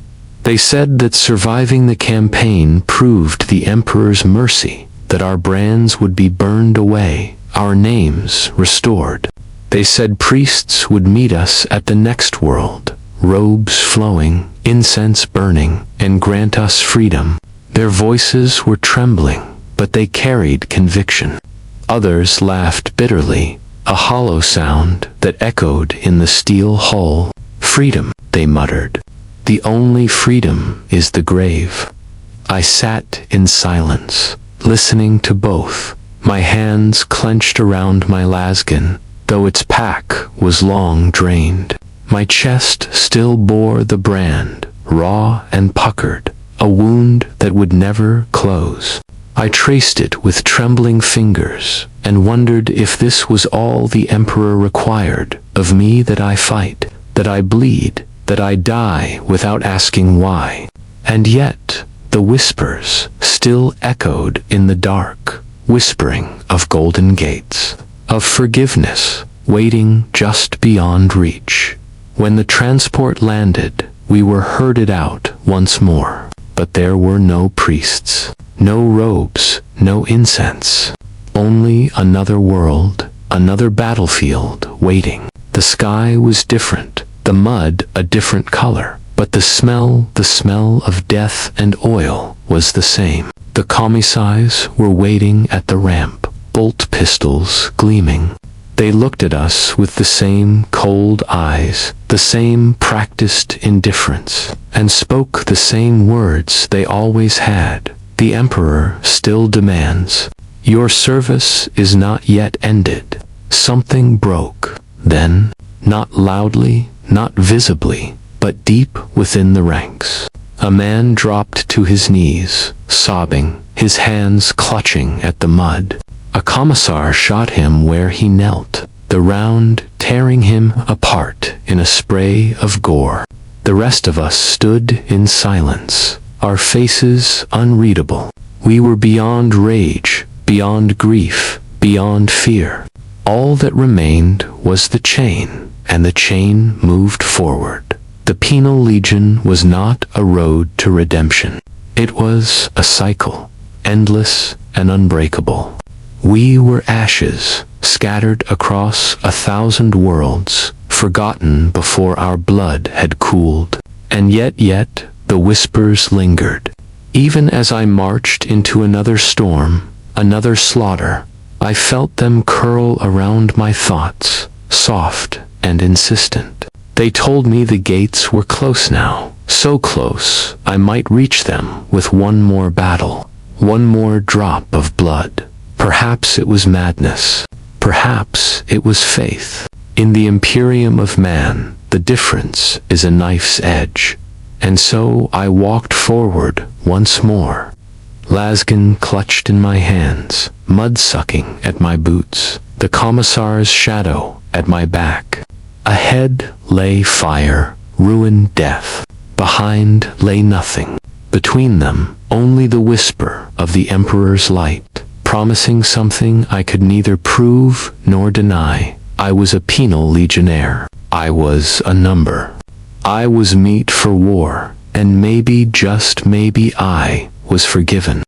They said that surviving the campaign proved the Emperor's mercy, that our brands would be burned away, our names restored. They said priests would meet us at the next world, robes flowing, incense burning, and grant us freedom. Their voices were trembling, but they carried conviction. Others laughed bitterly, a hollow sound that echoed in the steel hull. Freedom, they muttered. The only freedom is the grave. I sat in silence, listening to both, my hands clenched around my lasgun, though its pack was long drained. My chest still bore the brand, raw and puckered, a wound that would never close. I traced it with trembling fingers, and wondered if this was all the Emperor required of me, that I fight, that I bleed, that I die without asking why. And yet, the whispers still echoed in the dark, whispering of golden gates, of forgiveness waiting just beyond reach. When the transport landed, we were herded out once more, but there were no priests, no robes, no incense, only another world, another battlefield waiting. The sky was different, the mud a different color, but the smell of death and oil was the same. The commissars were waiting at the ramp, bolt pistols gleaming. They looked at us with the same cold eyes, the same practiced indifference, and spoke the same words they always had. The Emperor still demands. Your service is not yet ended. Something broke. Then, not loudly, not visibly, but deep within the ranks, a man dropped to his knees, sobbing, his hands clutching at the mud. A commissar shot him where he knelt, the round tearing him apart in a spray of gore. The rest of us stood in silence, our faces unreadable. We were beyond rage, beyond grief, beyond fear. All that remained was the chain, and the chain moved forward. The Penal Legion was not a road to redemption. It was a cycle, endless and unbreakable. We were ashes, scattered across 1,000 worlds, forgotten before our blood had cooled. And yet, the whispers lingered. Even as I marched into another storm, another slaughter, I felt them curl around my thoughts, soft and insistent. They told me the gates were close now, so close I might reach them with one more battle, one more drop of blood. Perhaps it was madness. Perhaps it was faith. In the Imperium of man, the difference is a knife's edge. And so I walked forward once more, lasgun clutched in my hands, mud sucking at my boots, the commissar's shadow at my back. Ahead lay fire, ruin, death. Behind lay nothing. Between them, only the whisper of the Emperor's light, promising something I could neither prove nor deny. I was a Penal Legionnaire. I was a number. I was meat for war, and maybe, just maybe, I was forgiven.